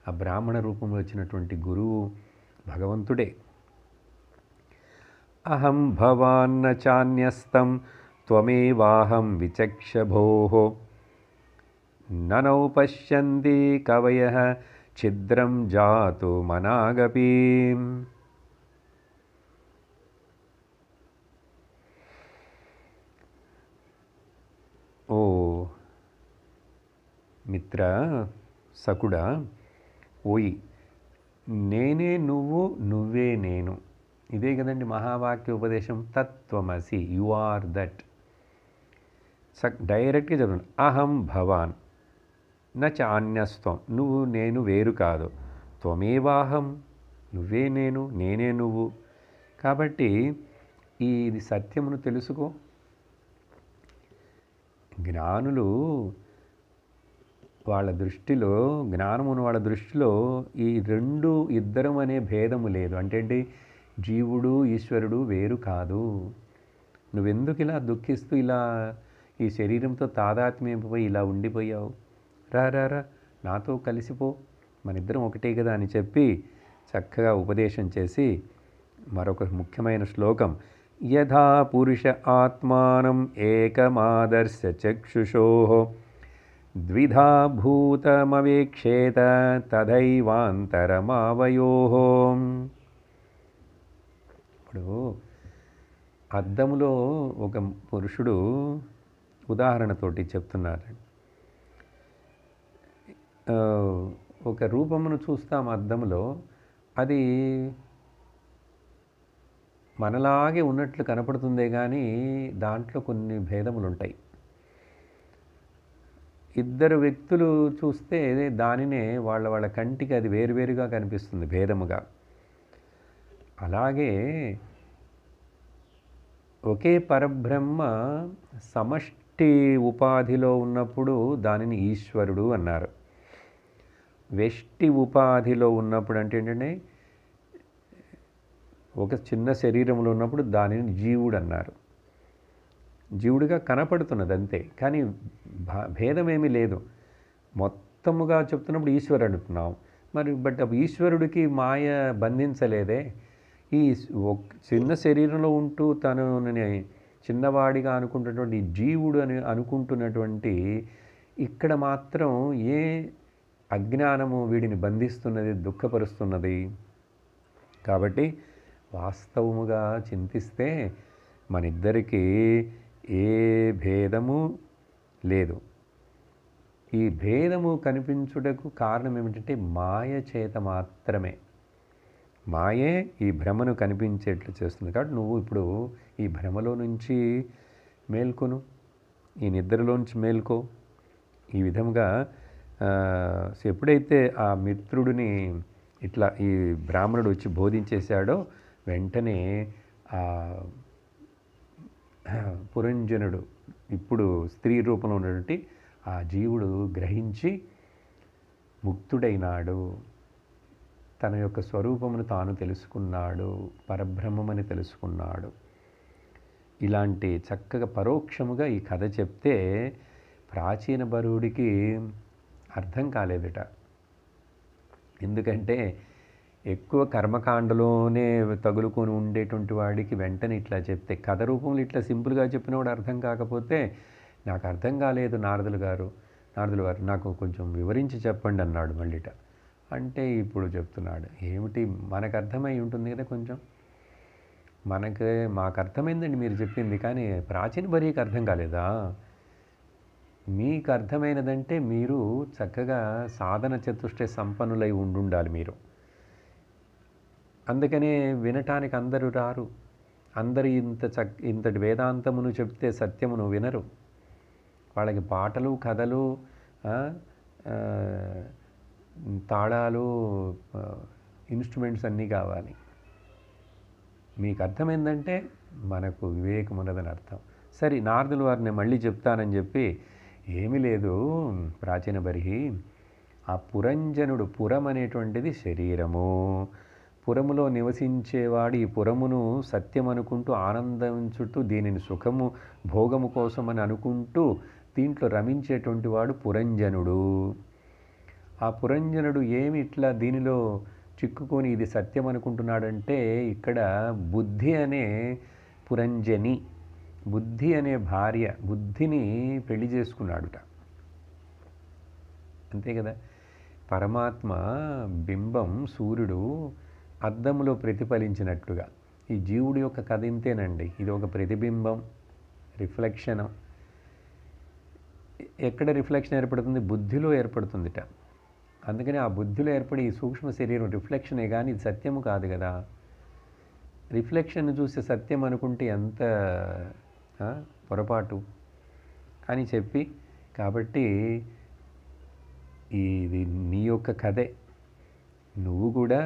ఆ బ్రాహ్మణ రూపంలో వచ్చినటువంటి గురువు భగవంతుడే. అహం భవాన్న చాన్యస్తం త్వమేవాహం విచక్షభోః ననౌ పశ్యంతి కవయః ఛిద్రం జాతుమనాగపి. ఓ మిత్ర, సకుడా, ఓయి, నేనే నువ్వు, నువ్వే నేను. ఇదే కదండి మహావాక్య ఉపదేశం. తత్వమసి, యు ఆర్ దట్. డైరెక్ట్గా చదవండి. అహం భవాన్ న చాన్యస్త్వం, నువ్వు నేను వేరు కాదు. త్వమేవాహం, నువ్వే నేను, నేనే నువ్వు. కాబట్టి ఇది సత్యమును తెలుసుకో. జ్ఞానులు వాళ్ళ దృష్టిలో, జ్ఞానమును వాళ్ళ దృష్టిలో ఈ రెండు ఇద్దరం అనే భేదము లేదు. అంటే ఏంటి? జీవుడు ఈశ్వరుడు వేరు కాదు. నువ్వెందుకు ఇలా దుఃఖిస్తూ ఇలా ఈ శరీరంతో తాదాత్మ్యమైపోయి ఇలా ఉండిపోయావు? రా రా రా, నాతో కలిసిపో, మన ఇద్దరం ఒకటే కదా అని చెప్పి చక్కగా ఉపదేశం చేసి మరొక ముఖ్యమైన శ్లోకం, యథా పురుష ఆత్మానం ఏకమాదర్శ చక్షుషోః ద్విధా భూతమవేక్షేత తథైవాంతరమావయోః. ఇప్పుడు అద్దములో ఒక పురుషుడు ఉదాహరణతోటి చెప్తున్నారు. ఒక రూపమును చూస్తాం అద్దములో, అది మనలాగే ఉన్నట్లు కనపడుతుందే కానీ దాంట్లో కొన్ని భేదములు ఉంటాయి. ఇద్దరు వ్యక్తులు చూస్తే దానినే వాళ్ళ వాళ్ళ కంటికి అది వేరువేరుగా కనిపిస్తుంది, భేదముగా. అలాగే ఒకే పరబ్రహ్మ సమష్టి ఉపాధిలో ఉన్నప్పుడు దానిని ఈశ్వరుడు అన్నారు. వెష్టి ఉపాధిలో ఉన్నప్పుడు అంటే ఏంటంటే ఒక చిన్న శరీరంలో ఉన్నప్పుడు దానిని జీవుడు అన్నారు. జీవుడిగా కనపడుతున్నది అంతే, కానీ భేదమేమీ లేదు. మొత్తముగా చెప్తున్నప్పుడు ఈశ్వరుడు అంటున్నాం. మరి బట్ ఈశ్వరుడికి మాయ బంధించలేదే. ఈ చిన్న శరీరంలో ఉంటూ తనని చిన్నవాడిగా అనుకుంటున్నటువంటి జీవుడు అని అనుకుంటున్నటువంటి ఇక్కడ మాత్రం ఏ అజ్ఞానము వీడిని బంధిస్తున్నది, దుఃఖపరుస్తున్నది? కాబట్టి వాస్తవముగా చింతిస్తే మనిద్దరికీ ఏ భేదము లేదు. ఈ భేదము కనిపించుటకు కారణం ఏమిటంటే మాయ చేత మాత్రమే. మాయే ఈ భ్రమను కనిపించేట్లు చేస్తుంది. కాబట్టి నువ్వు ఇప్పుడు ఈ భ్రమలో నుంచి మేల్కొను, ఈ నిద్రలోంచి మేల్కో. ఈ విధముగా ఎప్పుడైతే ఆ మిత్రుడిని ఇట్లా ఈ బ్రాహ్మణుడు వచ్చి బోధించేశాడో వెంటనే పురంజనుడు, ఇప్పుడు స్త్రీ రూపంలో ఉన్నటువంటి ఆ జీవుడు గ్రహించి ముక్తుడైనాడు. తన యొక్క స్వరూపమును తాను తెలుసుకున్నాడు, పరబ్రహ్మమని తెలుసుకున్నాడు. ఇలాంటి చక్కగా పరోక్షముగా ఈ కథ చెప్తే ప్రాచీన బరువుడికి అర్థం కాలేదట. ఎందుకంటే ఎక్కువ కర్మకాండలోనే తగులుకొని ఉండేటువంటి వాడికి వెంటనే ఇట్లా చెప్తే, కథ రూపంలో ఇట్లా సింపుల్గా చెప్పినవాడు అర్థం కాకపోతే, నాకు అర్థం కాలేదు నారదులు గారు నాకు కొంచెం వివరించి చెప్పండి అన్నాడు మళ్ళీట. అంటే ఇప్పుడు చెప్తున్నాడు, ఏమిటి మనకు అర్థమై ఉంటుంది కదా కొంచెం, మాకు అర్థమైందండి మీరు చెప్పింది, కానీ ప్రాచీన బరికి అర్థం కాలేదా? మీకు అర్థమైనదంటే మీరు చక్కగా సాధన చతుష్టయ సంపన్నులై ఉండాలి మీరు. అందుకనే వినటానికి అందరూ రారు. అందరు ఇంతటి వేదాంతమును చెప్తే సత్యమును వినరు. వాళ్ళకి పాటలు, కథలు, ఆ, ఆ, తాళాలు, ఇన్స్ట్రుమెంట్స్ అన్నీ కావాలి. మీకు అర్థమైందంటే మనకు వివేకం ఉన్నదని అర్థం. సరే, నారదుల వారు నేను మళ్ళీ చెప్తానని చెప్పి, ఏమీ లేదు ప్రాచీన బర్హి, ఆ పురంజనుడు, పురం అనేటువంటిది శరీరము, పురములో నివసించేవాడు ఈ పురమును సత్యం అనుకుంటూ ఆనందించుతూ దీనిని సుఖము భోగము కోసం అని అనుకుంటూ దీంట్లో రమించేటువంటి వాడు పురంజనుడు. ఆ పురంజనుడు ఏమి ఇట్లా దీనిలో చిక్కుకొని ఇది సత్యం అనుకుంటున్నాడంటే, ఇక్కడ బుద్ధి అనే పురంజని, బుద్ధి అనే భార్య, బుద్ధిని పెళ్లి చేసుకున్నాడుట. అంతే కదా. పరమాత్మ బింబం సూర్యుడు అద్దంలో ప్రతిఫలించినట్లుగా ఈ జీవుడి యొక్క కథ ఇంతేనండి. ఇది ఒక ప్రతిబింబం, రిఫ్లెక్షన్. ఎక్కడ రిఫ్లెక్షన్ ఏర్పడుతుంది? బుద్ధిలో ఏర్పడుతుందిట. అందుకని ఆ బుద్ధిలో ఏర్పడి ఈ సూక్ష్మ శరీరం రిఫ్లెక్షనే, కానీ ఇది సత్యము కాదు కదా. రిఫ్లెక్షన్ చూసి సత్యం అనుకుంటే ఎంత పొరపాటు అని చెప్పి, కాబట్టి ఇది నీ యొక్క కథే. నువ్వు కూడా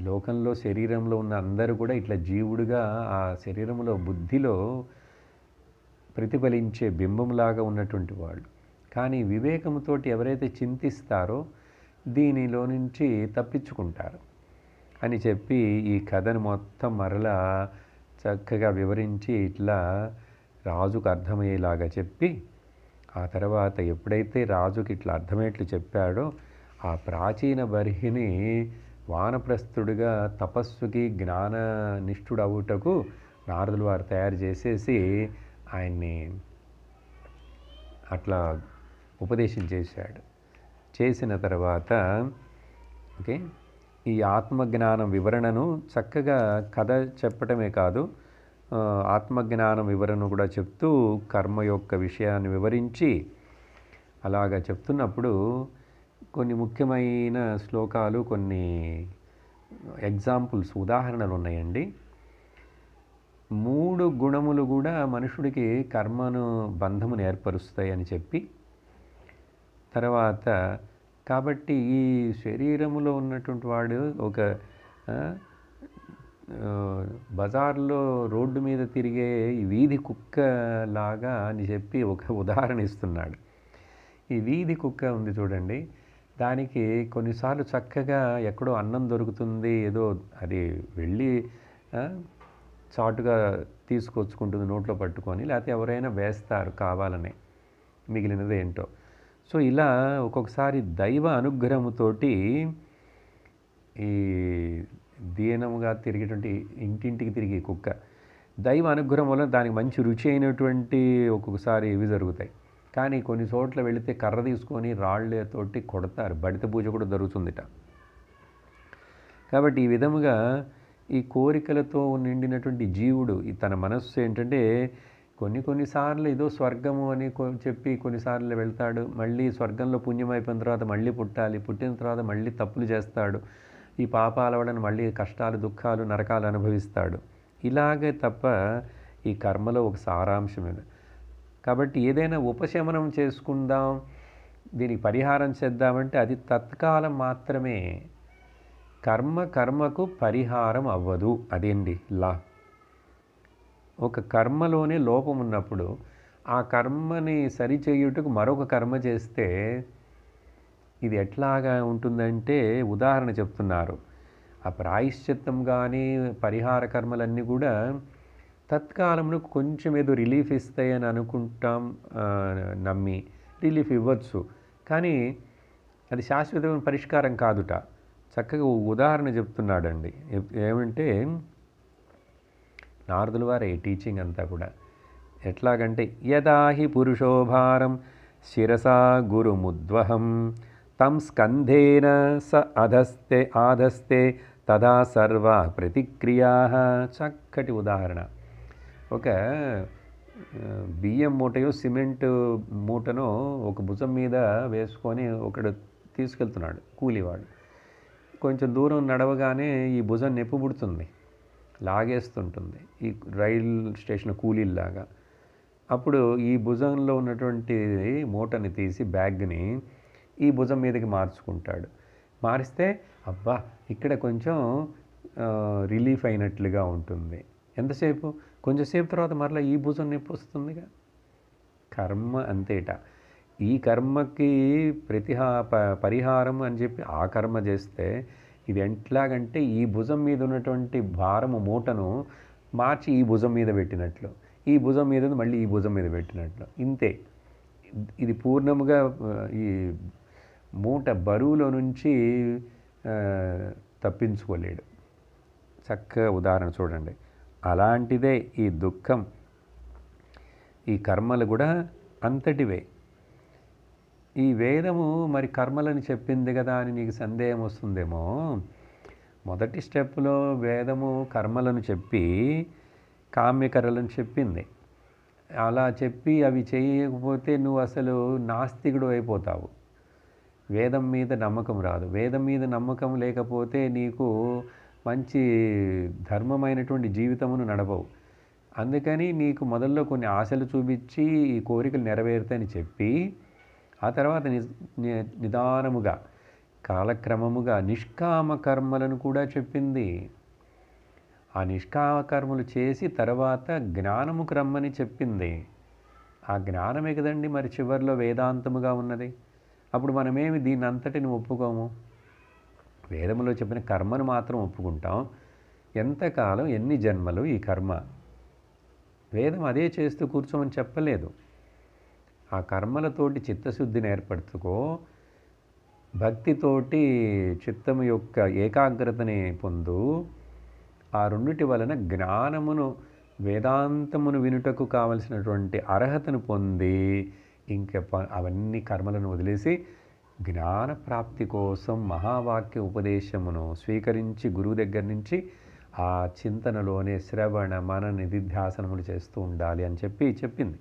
లోకంలో శరీరంలో ఉన్న అందరూ కూడా ఇట్లా జీవుడుగా ఆ శరీరంలో బుద్ధిలో ప్రతిఫలించే బింబంలాగా ఉన్నటువంటి వాళ్ళు. కానీ వివేకంతో ఎవరైతే చింతిస్తారో దీనిలో నుంచి తప్పించుకుంటారు అని చెప్పి ఈ కథను మొత్తం మరలా చక్కగా వివరించి ఇట్లా రాజుకు అర్థమయ్యేలాగా చెప్పి, ఆ తర్వాత ఎప్పుడైతే రాజుకి ఇట్లా అర్థమయ్యేట్లు చెప్పాడో ఆ ప్రాచీన బర్హిని వానప్రస్థుడిగా తపస్సుకి జ్ఞాననిష్ఠుడు అవుటకు నారదుల వారు తయారు చేసేసి ఆయన్ని అట్లా ఉపదేశం చేశాడు. చేసిన తర్వాత ఓకే, ఈ ఆత్మజ్ఞానం వివరణను చక్కగా కథ చెప్పటమే కాదు, ఆత్మజ్ఞానం వివరణ కూడా చెప్తూ కర్మ యొక్క విషయాన్ని వివరించి అలాగా చెప్తున్నప్పుడు కొన్ని ముఖ్యమైన శ్లోకాలు, కొన్ని ఎగ్జాంపుల్స్, ఉదాహరణలు ఉన్నాయండి. 3 గుణములు కూడా మనుషుడికి కర్మను బంధమును ఏర్పరుస్తాయి అని చెప్పి, తర్వాత కాబట్టి ఈ శరీరములో ఉన్నటువంటి వాడు ఒక బజార్లో రోడ్డు మీద తిరిగే ఈ వీధి కుక్క లాగా అని చెప్పి ఒక ఉదాహరణ ఇస్తున్నాడు. ఈ వీధి కుక్క ఉంది చూడండి, దానికి కొన్నిసార్లు చక్కగా ఎక్కడో అన్నం దొరుకుతుంది, ఏదో అది వెళ్ళి చాటుగా తీసుకొచ్చుకుంటుంది నోట్లో పట్టుకొని, లేకపోతే ఎవరైనా వేస్తారు కావాలనే, మిగిలినది ఏంటో. సో ఇలా ఒక్కొక్కసారి దైవ అనుగ్రహముతోటి ఈ దీనముగా తిరిగేటువంటి ఇంటింటికి తిరిగే కుక్క దైవ అనుగ్రహం వల్ల దానికి మంచి రుచి అయినటువంటి ఒక్కొక్కసారి ఇవి జరుగుతాయి. కానీ కొన్ని చోట్ల వెళితే కర్ర తీసుకొని రాళ్ళతోటి కొడతారు, బడిత పూజ కూడా జరుగుతుందిట. కాబట్టి ఈ విధముగా ఈ కోరికలతో నిండినటువంటి జీవుడు తన మనస్సు ఏంటంటే కొన్నిసార్లు ఏదో స్వర్గము అని చెప్పి కొన్నిసార్లు వెళ్తాడు, మళ్ళీ స్వర్గంలో పుణ్యం అయిపోయిన తర్వాత మళ్ళీ పుట్టాలి, పుట్టిన తర్వాత మళ్ళీ తప్పులు చేస్తాడు, ఈ పాపాల వలన మళ్ళీ కష్టాలు, దుఃఖాలు, నరకాలు అనుభవిస్తాడు. ఇలాగే తప్ప ఈ కర్మలో ఒక సారాంశం ఇది. కాబట్టి ఏదైనా ఉపశమనం చేసుకుందాం, దీనికి పరిహారం చేద్దామంటే అది తత్కాలం మాత్రమే. కర్మకు పరిహారం అవ్వదు. అదేండి లా. ఒక కర్మలోనే లోపం ఉన్నప్పుడు ఆ కర్మని సరిచేయుటకు మరొక కర్మ చేస్తే ఇది ఎట్లాగా ఉంటుందంటే, ఉదాహరణ చెప్తున్నారు. ఆ ప్రాయశ్చిత్తం కానీ పరిహార కర్మలన్నీ కూడా తత్కాలంలో కొంచెం ఏదో రిలీఫ్ ఇస్తాయని అనుకుంటాం, నమ్మి రిలీఫ్ ఇవ్వచ్చు, కానీ అది శాశ్వతమైన పరిష్కారం కాదుట. చక్కగా ఉదాహరణ చెప్తున్నాడండి. ఏమంటే నారదుల వారే టీచింగ్ అంతా కూడా ఎట్లాగంటే, యదాహి పురుషోభారం శిరసా గురుముద్వహం తం స్కంధేన స ఆధస్తే తదా సర్వ ప్రతిక్రియా. చక్కటి ఉదాహరణ. ఒక బియ్యం మూటయో సిమెంట్ మూటనో ఒక భుజం మీద వేసుకొని ఒకడు తీసుకెళ్తున్నాడు కూలివాడు. కొంచెం దూరం నడవగానే ఈ భుజం నొప్పి పుడుతుంది, లాగేస్తుంటుంది, ఈ రైల్ స్టేషన్ కూలీలాగా. అప్పుడు ఈ భుజంలో ఉన్నటువంటి మూటని తీసి బ్యాగ్ని ఈ భుజం మీదకి మార్చుకుంటాడు. మారిస్తే అబ్బా ఇక్కడ కొంచెం రిలీఫ్ అయినట్లుగా ఉంటుంది. ఎంతసేపు? కొంచెంసేపు తర్వాత మరలా ఈ భుజం నొప్పి వస్తుందిగా. కర్మ అంతేట. ఈ కర్మకి పరిహారం అని చెప్పి ఆ కర్మ చేస్తే ఇది ఎట్లాగంటే ఈ భుజం మీద ఉన్నటువంటి భారము మూటను మార్చి ఈ భుజం మీద పెట్టినట్లు, ఈ భుజం మీద మళ్ళీ ఈ భుజం మీద పెట్టినట్లు. ఇంతే. ఇది పూర్ణముగా ఈ మూట బరువులో నుంచి తప్పించుకోలేడు. చక్కగా ఉదాహరణ చూడండి. అలాంటిదే ఈ దుఃఖం. ఈ కర్మలు కూడా అంతటివే. ఈ వేదము మరి కర్మలని చెప్పింది కదా అని నీకు సందేహం వస్తుందేమో. మొదటి స్టెప్లో వేదము కర్మలను చెప్పి కామ్యకర్మలను చెప్పింది. అలా చెప్పి అవి చేయకపోతే నువ్వు అసలు నాస్తికుడు అయిపోతావు. వేదం మీద నమ్మకం రాదు. వేదం మీద నమ్మకం లేకపోతే నీకు మంచి ధర్మమైనటువంటి జీవితమును నడవవు. అందుకని నీకు మొదల్లో కొన్ని ఆశలు చూపించి ఈ కోరికలు నెరవేరుతాయని చెప్పి ఆ తర్వాత నిదానముగా కాలక్రమముగా నిష్కామ కర్మలను కూడా చెప్పింది. ఆ నిష్కామ కర్మలు చేసి తర్వాత జ్ఞానముకు రమ్మని చెప్పింది. ఆ జ్ఞానమే కదండి మరి చివరిలో వేదాంతముగా ఉన్నది. అప్పుడు మనమేమి దీన్ని అంతటిని ఒప్పుకోము. వేదములో చెప్పిన కర్మను మాత్రం ఒప్పుకుంటాం. ఎంతకాలం, ఎన్ని జన్మలు ఈ కర్మ. వేదం అదే చేస్తూ కూర్చోమని చెప్పలేదు. ఆ కర్మలతోటి చిత్తశుద్ధిని ఏర్పరచుకో, భక్తితోటి చిత్తము యొక్క ఏకాగ్రతని పొందు. ఆ రెండిటి వలన జ్ఞానమును, వేదాంతమును వినుటకు కావలసినటువంటి అర్హతను పొంది ఇంకా అవన్నీ కర్మలను వదిలేసి జ్ఞాన ప్రాప్తి కోసం మహావాక్య ఉపదేశమును స్వీకరించి గురువు దగ్గర నుంచి ఆ చింతనలోనే శ్రవణ మన నిధిధ్యాసనములు చేస్తూ ఉండాలి అని చెప్పింది.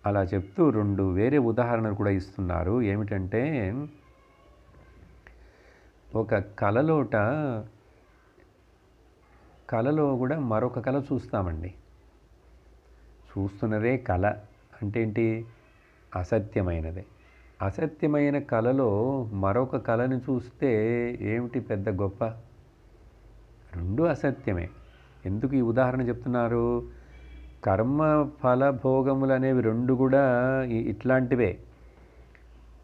అలా చెప్తూ రెండు వేరే ఉదాహరణలు కూడా ఇస్తున్నారు. ఏమిటంటే ఒక కలలో కూడా మరొక కళ చూస్తామండి. చూస్తున్నదే కళ అంటే ఏంటి? అసత్యమైనదే. అసత్యమైన కళలో మరొక కళను చూస్తే ఏమిటి పెద్ద గొప్ప? రెండు అసత్యమే. ఎందుకు ఈ ఉదాహరణ చెప్తున్నారు? కర్మ ఫల భోగములు అనేవి రెండు కూడా ఇట్లాంటివే.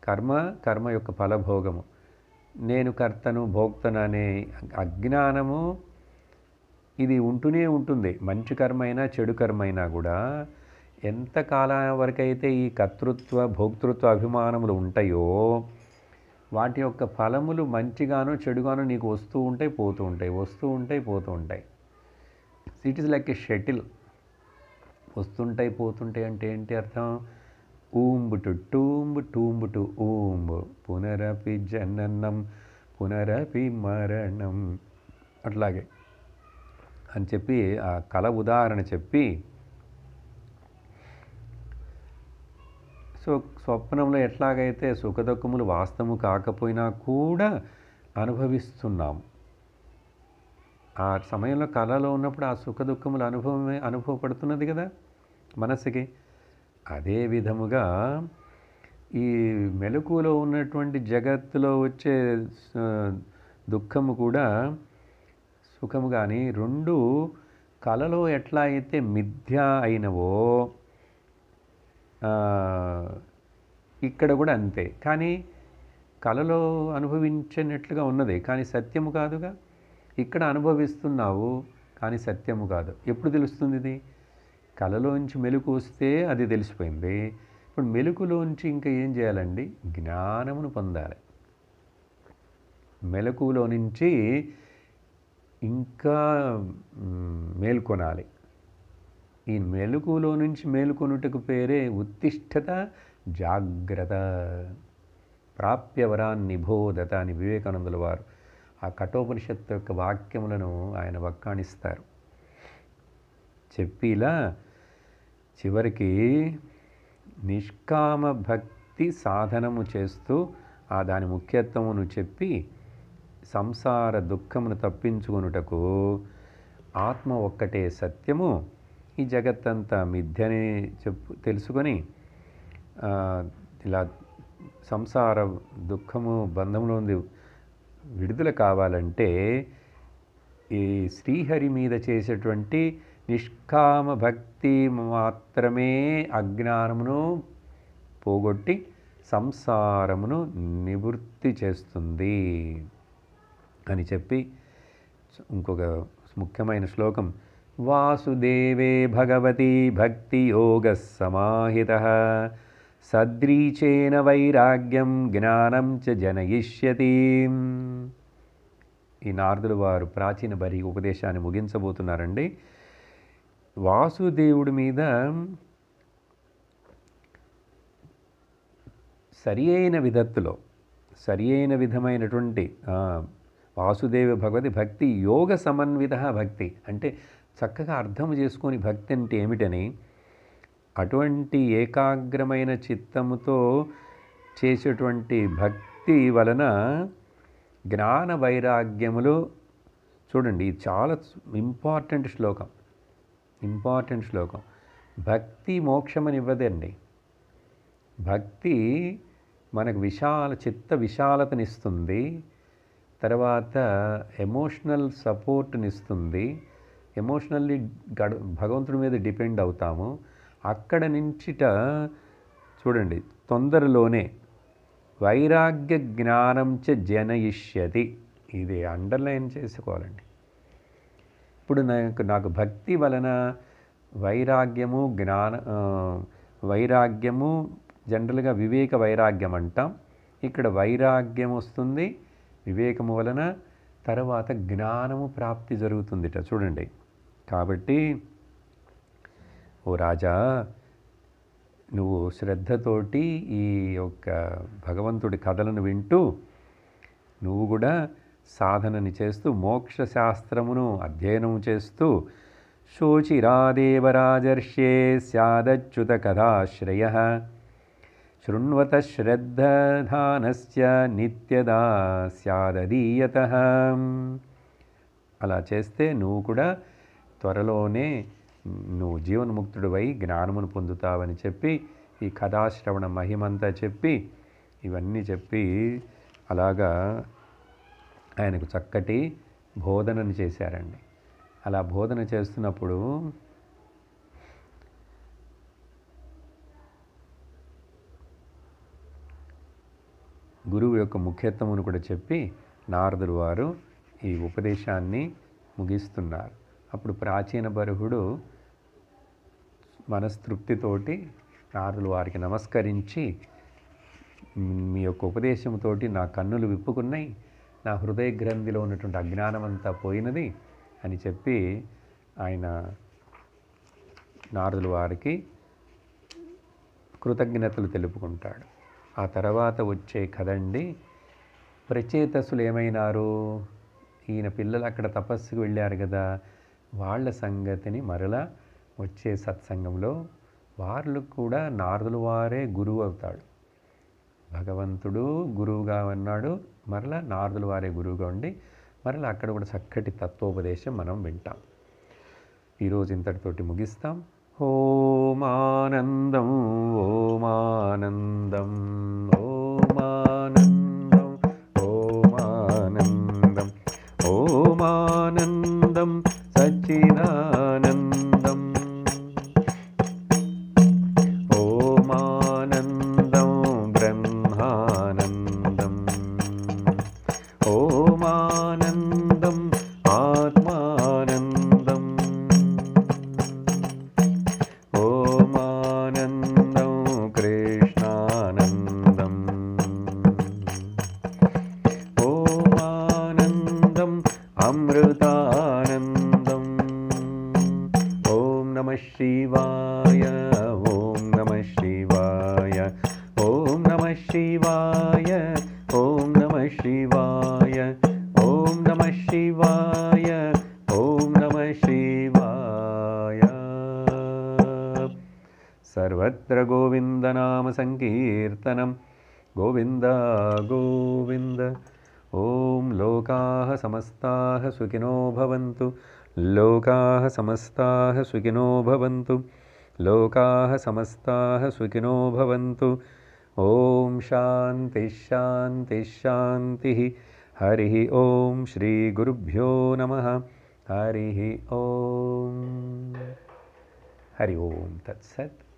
కర్మ యొక్క ఫలభోగము, నేను కర్తను భోక్తను అనే అజ్ఞానము ఇది ఉంటూనే ఉంటుంది. మంచి కర్మ అయినా చెడు కర్మ అయినా కూడా ఎంత కాలం వరకైతే ఈ కర్తృత్వ భోక్తృత్వ అభిమానములు ఉంటాయో వాటి యొక్క ఫలములు మంచిగానో చెడుగానో నీకు వస్తూ ఉంటాయి, పోతూ ఉంటాయి, వస్తూ ఉంటాయి, పోతూ ఉంటాయి. It is like A shuttle. వస్తుంటాయి, పోతుంటాయి అంటే ఏంటి అర్థం? ఊంబుటు టూంబు టూంబుటు ఊంబు పునరపి జననం పునరపి మరణం అట్లాగే అని చెప్పి ఆ కళ ఉదాహరణ చెప్పి, సో స్వప్నంలో ఎట్లాగైతే సుఖదుఖములు వాస్తవము కాకపోయినా కూడా అనుభవిస్తున్నాం. ఆ సమయంలో కళలో ఉన్నప్పుడు ఆ సుఖదుఖములు అనుభవపడుతున్నది కదా మనసుకి. అదే విధముగా ఈ మెలకువలో ఉన్నటువంటి జగత్తులో వచ్చే దుఃఖము కూడా సుఖము కానీ రెండు కళలో ఎట్లా అయితే మిథ్య అయినవో ఇక్కడ కూడా అంతే. కానీ కళలో అనుభవించినట్లుగా ఉన్నది కానీ సత్యము కాదుగా. ఇక్కడ అనుభవిస్తున్నావు కానీ సత్యము కాదు. ఎప్పుడు తెలుస్తుంది ఇది? కళలోంచి మెలుకు వస్తే అది తెలిసిపోయింది. ఇప్పుడు మెలుకులోంచి ఇంకా ఏం చేయాలండి? జ్ఞానమును పొందాలి. మెలకులో నుంచి ఇంకా మేల్కొనాలి. ఈ మెలకులో నుంచి మేలుకొనుటకు పేరే ఉత్తిష్ఠత జాగ్రత్త. ప్రాప్యవరాన్ నిబోధత అని వివేకానందుల వారు ఆ కఠోపనిషత్తు యొక్క వాక్యములను ఆయన వక్కాణిస్తారు. చెప్పి ఇలా చివరికి నిష్కామ భక్తి సాధనము చేస్తూ ఆ దాని ముఖ్యత్వమును చెప్పి సంసార దుఃఖమును తప్పించుకొనుటకు ఆత్మ ఒక్కటే సత్యము, ఈ జగత్తంతా మిథ్యని తెలుసుకొని ఇలా సంసార దుఃఖము బంధంలో ఉంది విడుదల కావాలంటే ఈ శ్రీహరి మీద చేసేటువంటి నిష్కామ భక్తి మాత్రమే అజ్ఞానమును పోగొట్టి సంసారమును నివృత్తి చేస్తుంది అని చెప్పి ఇంకొక ముఖ్యమైన శ్లోకం వాసుదేవే భగవతి భక్తి యోగ సమాహితః సద్రీచేన వైరాగ్యం జ్ఞానం చ జనయిష్యతి. ఈ నారదులు వారు ప్రాచీన బరి ఉపదేశాన్ని ముగించబోతున్నారండి. వాసుదేవుడి మీద సరి అయిన విధమైనటువంటి వాసుదేవ భగవతి భక్తి యోగ సమన్విత భక్తి అంటే చక్కగా అర్థం చేసుకొని భక్తి అంటే ఏమిటని, అటువంటి ఏకాగ్రమైన చిత్తముతో చేసేటువంటి భక్తి వలన జ్ఞాన వైరాగ్యములు. చూడండి, ఇది చాలా ఇంపార్టెంట్ శ్లోకం. భక్తి మోక్షమని ఇవ్వదండి. భక్తి మనకు చిత్త విశాలతనిస్తుంది, తర్వాత ఎమోషనల్ సపోర్ట్నిస్తుంది. ఎమోషనల్లీ భగవంతుడి మీద డిపెండ్ అవుతాము. అక్కడ నుంచిట చూడండి, తొందరలోనే వైరాగ్య జ్ఞానం చ జనయిష్యతి. ఇది అండర్లైన్ చేసుకోవాలండి. ఇప్పుడు నాకు భక్తి వలన వైరాగ్యము జనరల్గా వివేక వైరాగ్యం అంటాం. ఇక్కడ వైరాగ్యం వస్తుంది వివేకము వలన, తర్వాత జ్ఞానము ప్రాప్తి జరుగుతుందిట. చూడండి, కాబట్టి ఓ రాజా, నువ్వు శ్రద్ధతోటి ఈ యొక్క భగవంతుడి కథలను వింటూ నువ్వు కూడా సాధనని చేస్తూ మోక్ష శాస్త్రమును అధ్యయనం చేస్తూ శోచిరాదేవరాజర్ష్యే స్యాదచ్యుత కథాశ్రయః శృణ్వత శ్రద్ధధానస్య నిత్యదా స్యాదదీయతః. అలా చేస్తే నువ్వు కూడా త్వరలోనే నువ్వు జీవన్ముక్తుడివై జ్ఞానమును పొందుతావని చెప్పి ఈ కథాశ్రవణ మహిమంతా చెప్పి ఇవన్నీ చెప్పి అలాగా ఆయనకు చక్కటి బోధనను చేశారండి. అలా బోధన చేస్తున్నప్పుడు గురువు యొక్క ముఖ్యత్వమును కూడా చెప్పి నారదుడు వారు ఈ ఉపదేశాన్ని ముగిస్తున్నారు. అప్పుడు ప్రాచీన బరుహుడు మనస్తృప్తితోటి నారదుల వారికి నమస్కరించి, మీ యొక్క ఉపదేశంతో నా కన్నులు విప్పుకున్నాయి, నా హృదయ గ్రంథిలో ఉన్నటువంటి అజ్ఞానమంతా పోయినది అని చెప్పి ఆయన నారదుల వారికి కృతజ్ఞతలు తెలుపుకుంటాడు. ఆ తర్వాత వచ్చే కథండి, ప్రచేతసులు ఏమైనారు, ఈయన పిల్లలు అక్కడ తపస్సుకు వెళ్ళారు కదా, వాళ్ళ సంగతిని మరలా వచ్చే సత్సంగంలో వాళ్ళు కూడా నారదుల వారే గురువు అవుతాడు. భగవంతుడు గురువుగా ఉన్నాడు, మరలా నారదుల వారే గురువుగా ఉండి మరలా అక్కడ కూడా చక్కటి తత్వోపదేశం మనం వింటాం. ఈరోజు ఇంతటితోటి ముగిస్తాం. ఓమానందం ఓమానందం ఓమానందం ఓమానందం ఓమానందం సచ్చిదానందం ఓమానందం బ్రహ్మానందం ఓమానందం ఆత్మానందం ఓమానందం కృష్ణానందం ఓమానందం అమృతానందం. ఓం నమః శివాయ ఓం నమః శివాయ ఓం నమః శివాయ ఓం నమః శివాయ ఓం నమః శివాయ ఓం నమః శివాయ. సర్వత్ర గోవిందనామ సంకీర్తనం గోవింద గోవింద. ఓం లోకాః సమస్తాః సుఖినో భవంతు लोकाः समस्ताः सुखिनो भवन्तु, लोकाः समस्ताः सुखिनो भवन्तु। ओम शांति शांति शांति। हरिः ओम श्री गुरुभ्यो नमः। हरिः ओम। हरि ओम तत्सत्।